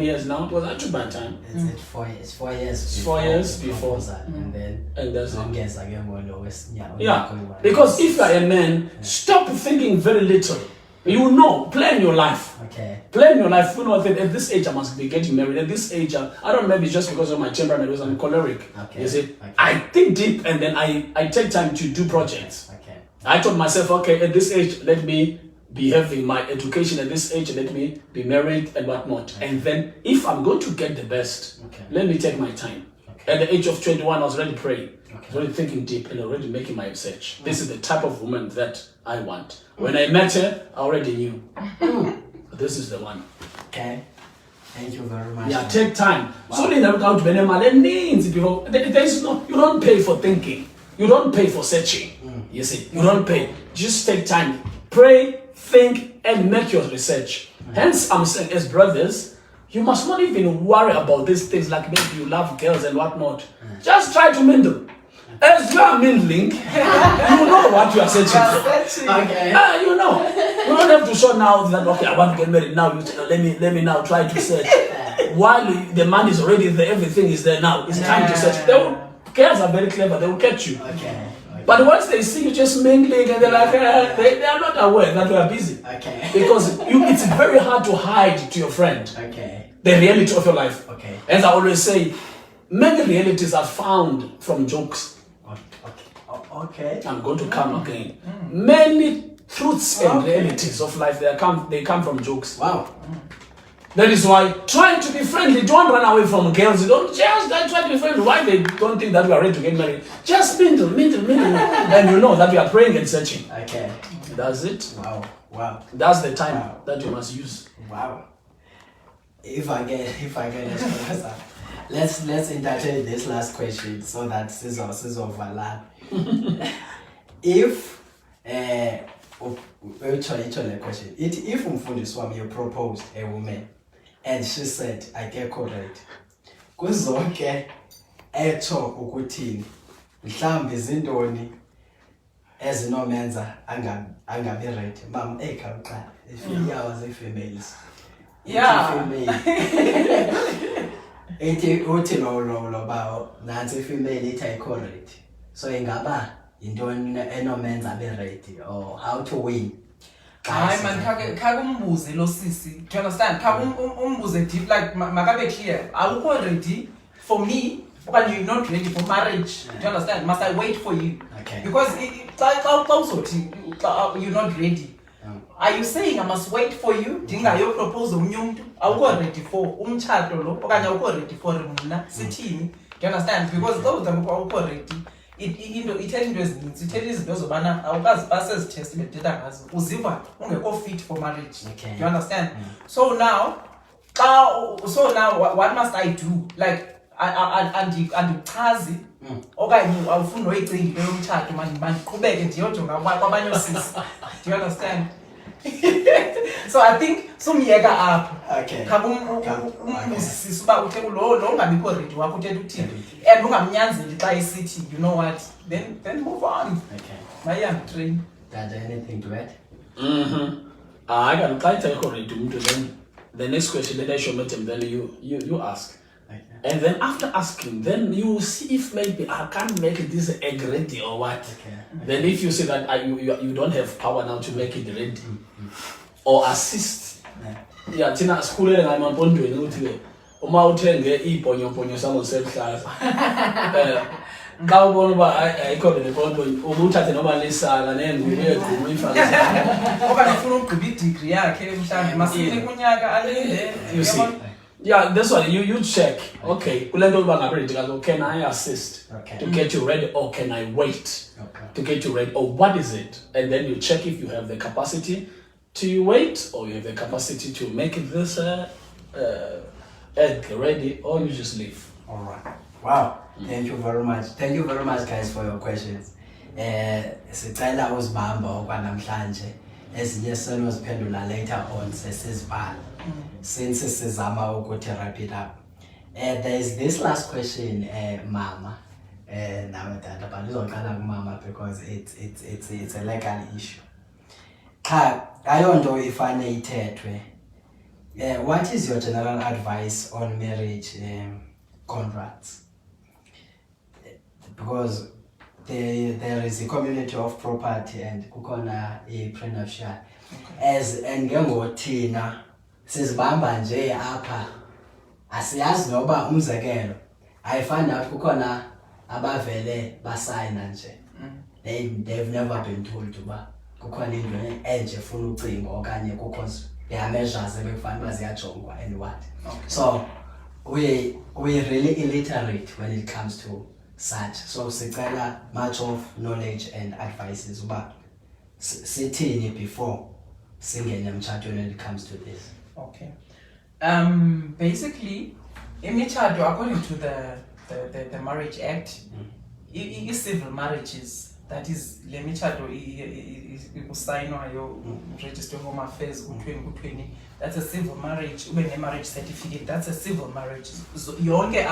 years now? It was not too bad time. It's 4 years. 4 years. It's 4 years before. And then. And that's it. Longest again will always. Yeah. Because if you are a man, stop thinking very little. You know, plan your life. Okay. Plan your life. You know, at this age, I must be getting married. At this age, I don't know, maybe just because of my temperament, because I'm choleric. Okay. You see? Okay. I think deep and then I take time to do projects. Okay. I told myself, okay, at this age, let me be having my education. At this age, let me be married and whatnot. Okay. And then, if I'm going to get the best, let me take my time. Okay. At the age of 21, I was already praying. I was already thinking deep and already making my research. This is the type of woman that I want. When I met her, I already knew. This is the one. Okay. Thank you very much. Yeah, take time. So there is no, you don't pay for thinking. You don't pay for searching. You see, you don't pay. Just take time. Pray, think, and make your research. Hence, I'm saying, as brothers, you must not even worry about these things like maybe you love girls and whatnot. Just try to mingle. As you are mingling, you know what you are searching for. Okay. You know. You don't have to show now that, okay, I want to get married now. Let me now try to search. While the money is already there, everything is there now. It's time to search. Girls are very clever. They will catch you. Okay. But once they see you just mingling and they're like, they are not aware that you are busy. Okay. Because it's very hard to hide to your friend Okay. the reality of your life. Okay. As I always say, many realities are found from jokes. Okay. I'm going to come again. Many truths and realities of life, they come from jokes. Wow. That is why trying to be friendly, don't run away from girls. You don't just try to be friendly. Why they don't think that we are ready to get married? Just mingle. And you know that we are praying and searching. Okay. That's it. Wow. That's the time that you must use. Wow. If I get let's entertain this last question so that Sizo overlap. If question. If umfundisi wami you proposed a woman and she said I get correct. Kuzonke etho ukuthini mhlambi izindoni ezinomenza angabi ready. Mama ekhawuqala if iyawa ze-females. Yeah. Ethi uthi lo bawo nansi female ithi ayicorrect. So ingaba intoni enomenza abe ready or how to win? Hayi man khake umbuze lo sisi. Do you understand? Khake umbuze deep like makabe clear. Awukho ready for me but you're not ready for marriage. Do you understand? Must I wait for you? Okay. Because you're not ready. Are you saying I must wait for you? Dinga yo propose umunye umuntu awukho ready for umtshato lo okanye awukho ready for mina sithini? Do you understand? Because those awukho ready ithela into ezininzi ithela izinto zobana awukazi pase test bedida ngazo uziva ungekho fit for marriage. Okay. Do you understand? So now what must I do? Like andichazi okanye awufuni noyicinga yomtshato mandiqhubeke ndiyojonga kwabanye osisi. Do you understand? So I think sumyeka apho. Okay. Umbusisi uba uthe lo ungabikho ready wakho uthethe uthini and ungamnyanzeli xa isithi you know what then move on. Okay. Maya train. Dad, anything to add? I can try to correct umuntu then the next question that I show them then you ask. Okay. And then after asking, then you see if maybe I can't make this egg ready or what. Okay. Then if you say that you don't have power now to make it ready or assist. Yeah, thina sikhulele ngamampondweni ukuthi uma uthenge iibhonyo samo selhlaza. Xa ubona uba ayikho le mpondo ubuthathe noma lesala nengubo yegqumo ifake. Okanye ufuna ukugqiba i-degree yakhe mhlawumbe masile kunyaka alinde. You see. Yeah, that's why you check. Okay, can I assist to get you ready or can I wait to get you ready or what is it? And then you check if you have the capacity to wait or you have the capacity to make this egg ready or you just leave. All right. Wow. Thank you very much. Thank you very much guys for your questions. Sicela uzibamba okwanamhlanje. Ezinye senoziphendula later on sesizibhala. Since sizama ukuthi wrap it up. There is this last question, Mama. Now Dada, but uzoqala kumama because it's a legal issue. Cha, ayonto ifane ithethwe. What is your general advice on marriage contracts? Because there is a community of property and kukhona a prenuptial. As and ngengothina sizibamba nje apha asiyazi noba umzekelo I find out kukhona abavele basayina nje they've never been told uba kukhona into enje funa ucingo okanye kukho there are measures ebekufanele baziyajongwa and what. So we really illiterate when it comes to such. So sicela much of knowledge and advices uba sithini before singene emtshatweni when it comes to this. Okay. Basically, imitshato according to the Marriage Act, civil marriages, that is le mitshato usayinwayo Register Home Affairs ku-2020, that's a civil marriage. Ube ne marriage certificate, that's a civil marriage. Yonke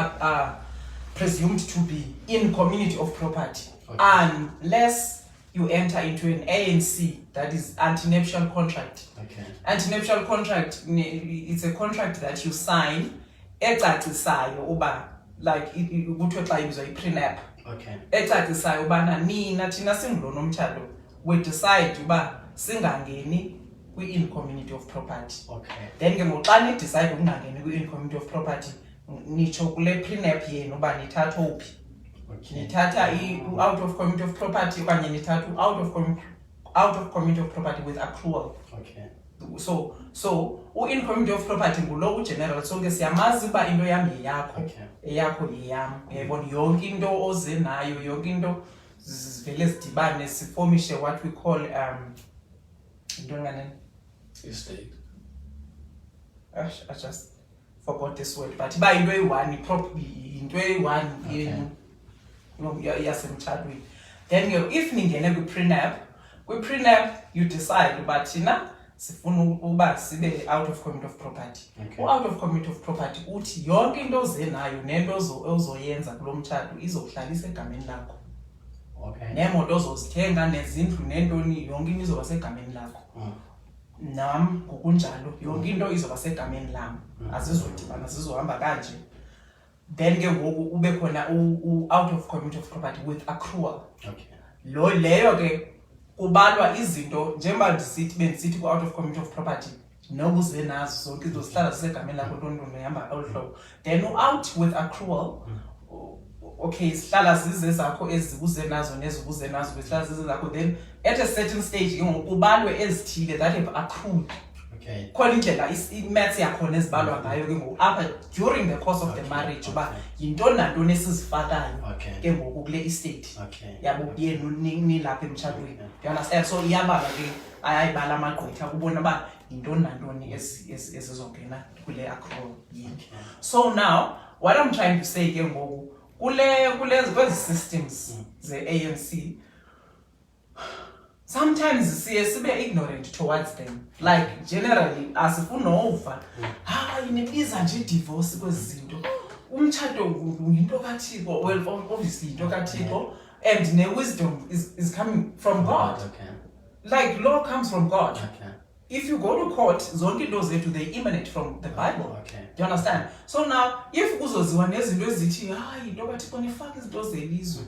presumed to be in community of property unless you enter into an ANC, that is antenuptial contract. Okay. Antenuptial contract, it's a contract that you sign ecacisayo uba like kuthiwe xa ibizwa i-prenup. Okay. Ecacisayo ubana nina thina singulo nomtshato we decide uba singangeni kwi-in community of property. Okay. Then ke ngoku xa nidecide ukungangeni kwi-in community of property nitsho kule prenup yenu uba nithatha uphi. Okay. Nithatha out of community of property okanye nithatha out of community of property with accrual. Okay. So in community of property ngulo ugeneral sonke siyamazi uba into yam yeyakho, eyakho yeyam. Uyayibona yonke into oze nayo, yonke into zivele zidibane sifomishe what we call estate. I just forgot this word, but iba into eyi-one into eyi-one yasemtshadweni. Then if ningene kwi-prenup you decide uba thina sifuna uba sibe out of community of property. Out of community of property uthi yonke into oze nayo nento ozoyenza kulo mtshato izohlalisa egameni lakho. Okay. Neemoto ozozithenga nezindlu nentoni yonke into izoba segameni lakho. Nam ngokunjalo yonke into izoba segameni lam. Azizodibana zizohamba kanje. Then ke ngoku ube khona out of community of property with accrual. Okay. Leyo ke kubalwa izinto njengoba bendisithi ku-out of community of property nobuze nazo zonke izinto zihlala zisegameni lakho ntontoni ehamba olu hlobo. Then out with accrual, okay, sihlala zize zakho ezibuze nazo nezibuze nazo zihlala zize zakho. Then at a certain stage ke ngoku kubalwe ezithile that have accrued. Okay. Khona indlela i-maths yakhona ezibalwa ngayo ke ngoku apha during the course of the marriage uba yintoni nantoni esizifakayo ke ngoku kule estate yabo yenu nilapha emtshatweni. You understand? So iyabala ke ayayibala amagqwetha kubona uba yintoni nantoni ezizongena kule accrual yini. So now what I'm trying to say ke ngoku kwezi systems ze-ANC, sometimes sibe ignorant towards them. Like generally asifuna ova inibiza nje divorce kwezi zinto. Umtshato into kaThixo, well obviously into kaThixo, and wisdom is coming from God. Like law comes from God. If you go to court, zonke into zethu they emanate from the Bible. Do you understand? So now if kuzoziwa nezinto ezithi into kaThixo nifaka izinto zelizwe,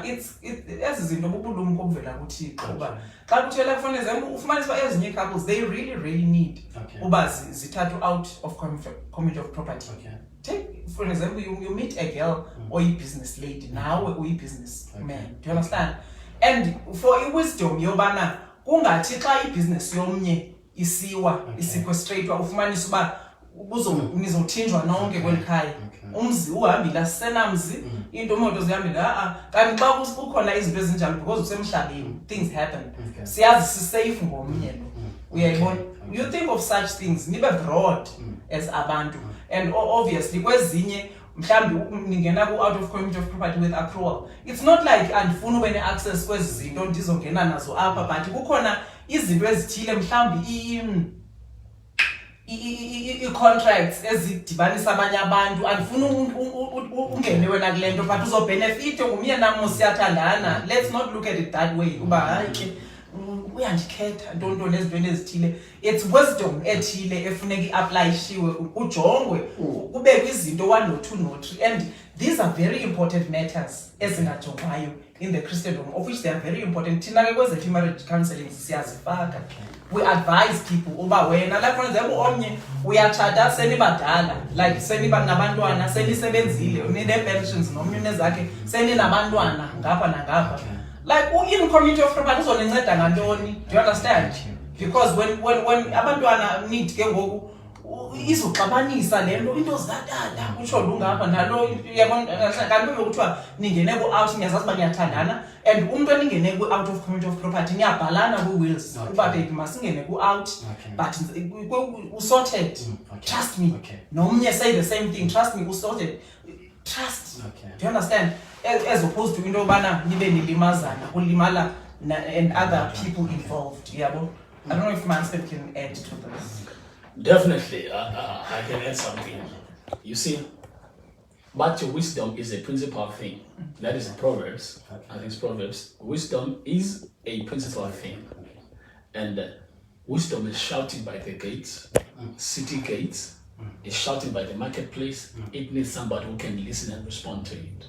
it's ezi zinto bubulumko obuvela kuThixo uba xa kuthela kufanele ufumanise uba ezinye couples they really need uba zithathwe out of community of property. Take for example, you meet a girl or a business lady, nawe uyi-business man. Do you understand? And for wisdom yobana kungathi xa i-business yomnye isequestratewa ufumanise uba nizothinjwa nonke kweli khaya. Umzi uhambile sisenamzi, into moto zihambile kanti xa kukhona izinto ezinjalo because usemhlabeni things happen. Siyazi sisafe ngomnye lo. Uyayibona? You think of such things nibe broad as abantu, and obviously kwezinye mhlambi ningena ku-out of community of property with accrual, it's not like andifuna ube ne-access kwezi zinto ndizongena nazo apha, but kukhona izinto ezithile mhlambi i-contracts ezidibanisa abanye abantu andifuna ungene wena kule nto but uzobhenefite ngumye namo siyathandana. Let's not look at it that way uba hayi ke uyandikhetha ntontoni ezintweni ezithile. It's wisdom ethile efuneka i-aplayishiwe ujongwe kubekwe izinto 1 no 2 no 3, and these are very important matters ezingajongwayo in the Christendom, of which they are very important. Thina ke kwezethu marriage counseling siyazifaka. We advise people uba wena like for example omnye uyatshata senibadala, like seniba nabantwana senisebenzile nine-pensions nomnye nezakhe seninabantwana ngapha nangapha. Like in community of property uzoninceda ngantoni? Do you understand? Because when abantwana need ke ngoku izoxabanisa le nto into zikatata utsho lungapha nalo yabona kanti bekuthiwa ningene ku-out niyazazi uba niyathandana and umntu eningene ku-out of community of property niyabhalana kwi-wills uba baby masingene ku-out but usorted. Trust me. Nomnye say the same thing, trust me, usorted. Trust. Do you understand? As opposed to into yobana nibe nilimazana kulimala and other people involved. Yabo, I don't know if Mansfield can add to this. Definitely, I can add something. You see, But wisdom is a principal thing. That is Proverbs. I think it's Proverbs. Wisdom is a principal thing. And wisdom is shouted by the gates, city gates. It's shouted by the marketplace. It needs somebody who can listen and respond to it.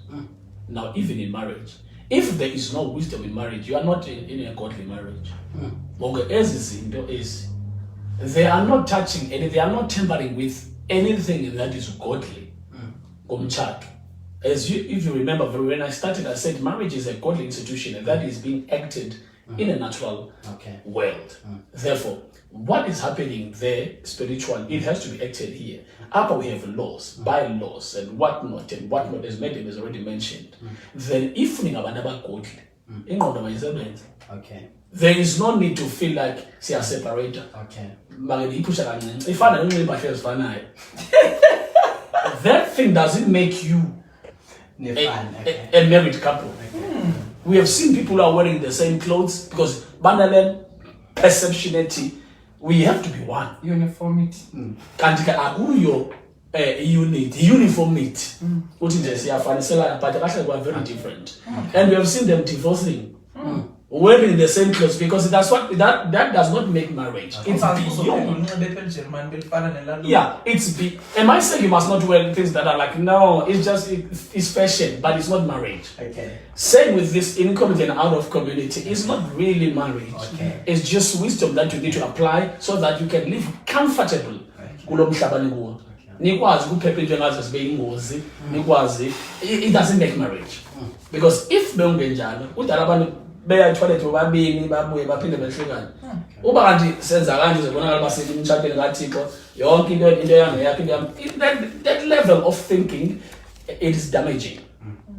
Now, even in marriage, if there is no wisdom in marriage, you are not in a godly marriage. They are not touching and they are not tampering with anything that is godly. If you remember, when I started, I said marriage is a godly institution and that is being acted in a natural world. Therefore, what is happening there spiritually, it has to be acted here. Upper we have laws, bylaws, and whatnot, as Madam has already mentioned. Then if we have another godly, there is no need to feel like see a separator. If I don't that thing doesn't make you a married couple. We have seen people who are wearing the same clothes because banale perceptionality. We have to be one. Uniformity. Uniformity. What is this? But actually we are very different. And we have seen them divorcing. Wearing the same clothes because that's what that does not make marriage. It's beyond. Yeah, am I saying you must not wear things that are like no? It's just it's fashion, but it's not marriage. Same with this in community and out of community. It's not really marriage. It's just wisdom that you need to apply so that you can live comfortable. It doesn't make marriage because if beya toilet bobabini babuye baphinde behlukane uba kanti senza kanje uzobonakala basele imtshadweni kaThixo yonke into yami yakhe that level of thinking it is damaging.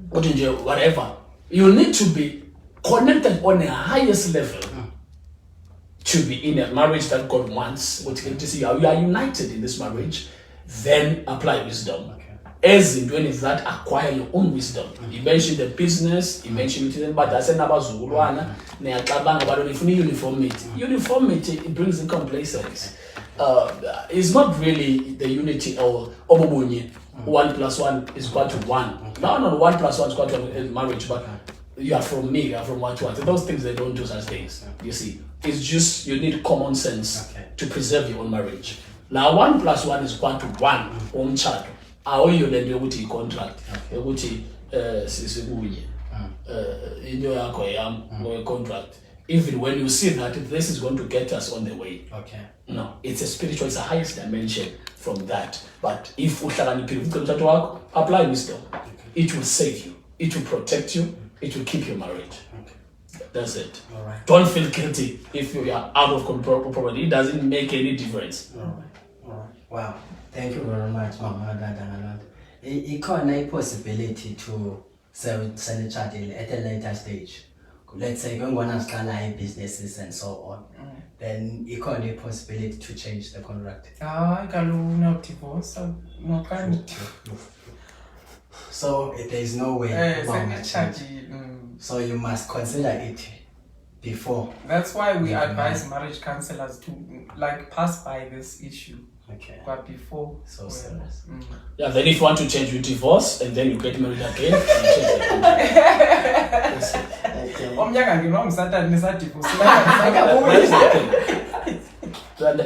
Whatever you need to be connected on a highest level to be in a marriage that God wants. What you see, you are united in this marriage, then apply wisdom. As in doing is that acquire your own wisdom. You mentioned the business, you mentioned it, but I said about uniformity. Uniformity, it brings in complacency. It's not really the unity or obobunye. 1 + 1 is equal to 1. No, 1 + 1 is equal to marriage, but you are from me, you are from 1 to 1. Those things, they don't do such things. You see, it's just you need common sense to preserve your own marriage. Now 1 + 1 is equal to 1 child. How you then do with contract? Contract. Even when you see that this is going to get us on the way. No, it's a spiritual, it's a highest dimension from that. But if you apply wisdom, it will save you, it will protect you, it will keep your marriage. That's it. Don't feel guilty if you are out of control. It doesn't make any difference. Wow. Thank you very much, Mama. Ikhona a possibility to sell each other at a later stage. Let's say when one has done businesses and so on, then ikhona a possibility to change the contract. No divorce, no kind. So there is no way. So you must consider it before. That's why we advise marriage counselors to pass by this issue. But before, so serious. Yeah, then if you want to change, you divorce and then you get married again.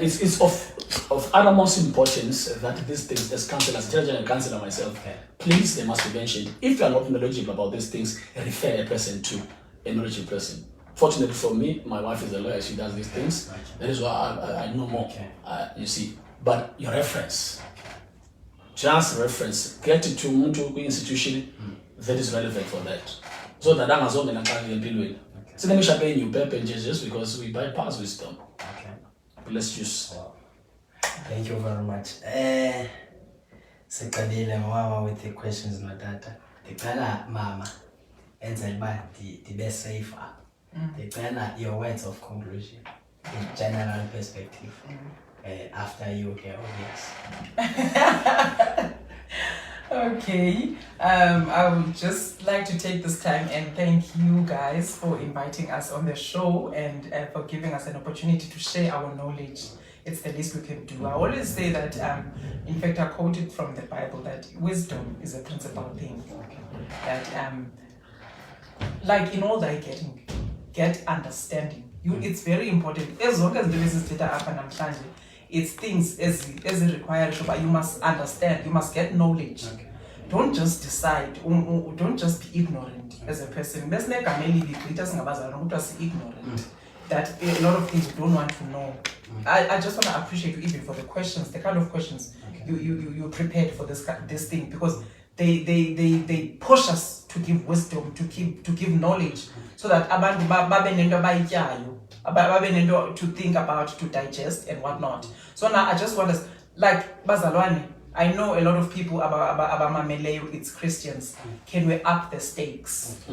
It's of utmost importance that these things, as counselors, judge and counselor myself, please, they must be mentioned. If you are not knowledgeable about these things, refer a person to a knowledgeable person. Fortunately for me, my wife is a lawyer, she does these things. That is why I know more, you see. But your reference, just reference, get it to an institution that is relevant for that. So that I'm as well so let me share you pages just because we bypass wisdom. Let's just. Thank you very much. Secondly, Mama with the questions, no data. The Ghana Mama, and the best safer. The Ghana, your words of conclusion, in general perspective. After you hear all this. Okay, I would just like to take this time and thank you guys for inviting us on the show and for giving us an opportunity to share our knowledge it's the least we can do. I always say that, in fact, I quoted from the Bible that wisdom is a principal thing. That, like in all thy getting, get understanding. It's very important. As long as the business data up and it's things as required, but you must understand, you must get knowledge. Don't just decide, don't just be ignorant as a person. That's like ignorant. That a lot of things you don't want to know. I just want to appreciate you even for the questions, the kind of questions you prepared for this thing, because they push us to give wisdom, to give knowledge, so that abantu babe nento abayityayo, babe nento to think about, to digest and whatnot. So now I just want us, like bazalwane, I know a lot of people abamameleyo, it's Christians. Can we up the stakes?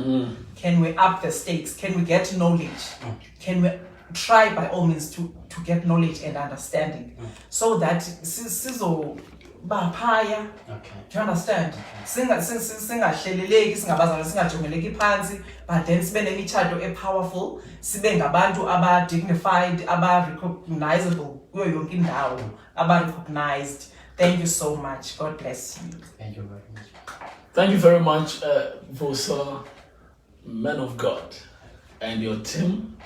Can we up the stakes? Can we get knowledge? Can we try by all means to get knowledge and understanding, so that sizo baphaya? Do you understand? Singahleleleki, singabazalwane, singajongeleki phansi, but then sibe nemitshato powerful, sibe ngabantu aba dignified, aba recognizable kuyo yonke indawo, aba recognized. Thank you so much. God bless you. Thank you very much. Thank you very much, Vosa, man of God, and your team.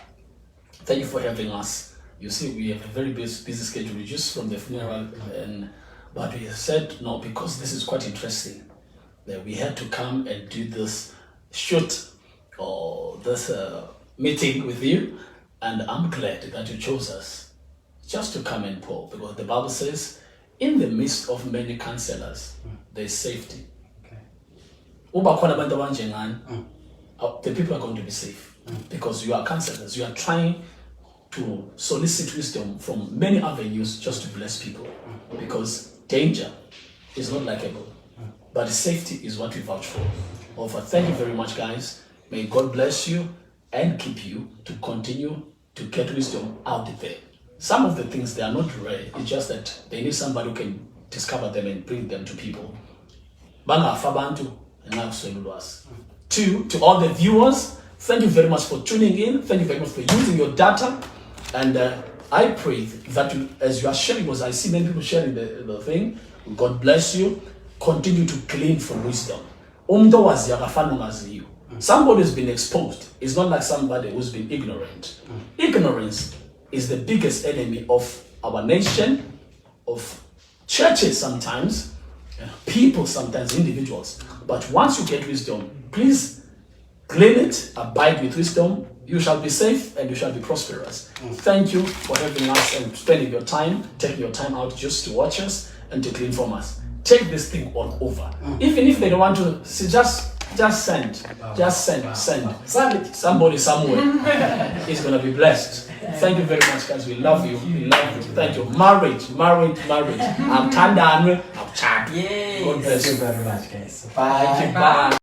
Thank you for having us. You see, we have a very busy schedule just from the funeral, but we said no, because this is quite interesting, that we had to come and do this shoot or this meeting with you, and I'm glad that you chose us just to come and pour, because the Bible says, in the midst of many counselors, there is safety. The people are going to be safe, because you are counselors. You are trying to solicit wisdom from many avenues just to bless people, because danger is not likable, but safety is what we vouch for. Over. Thank you very much, guys. May God bless you and keep you to continue to get wisdom out there. Some of the things, they are not rare, it's just that they need somebody who can discover them and bring them to people. Two, to all the viewers, thank you very much for tuning in. Thank you very much for using your data. And I pray that you, as you are sharing, because I see many people sharing the thing, God bless you. Continue to glean from wisdom. Somebody has been exposed. It's not like somebody who's been ignorant. Ignorance is the biggest enemy of our nation, of churches sometimes, people sometimes, individuals. But once you get wisdom, please glean it, abide with wisdom. You shall be safe and you shall be prosperous. Thank you for having us and spending your time, taking your time out just to watch us and to glean from us. Take this thing all over. Even if they don't want to, see, just send. Somebody somewhere is going to be blessed. Thank you very much, guys. We love you. We love you. Thank you. Marriage. I'm Tanda. I'm Chad. Yes. God bless Thank you you very much, guys. Bye. Thank you. Bye.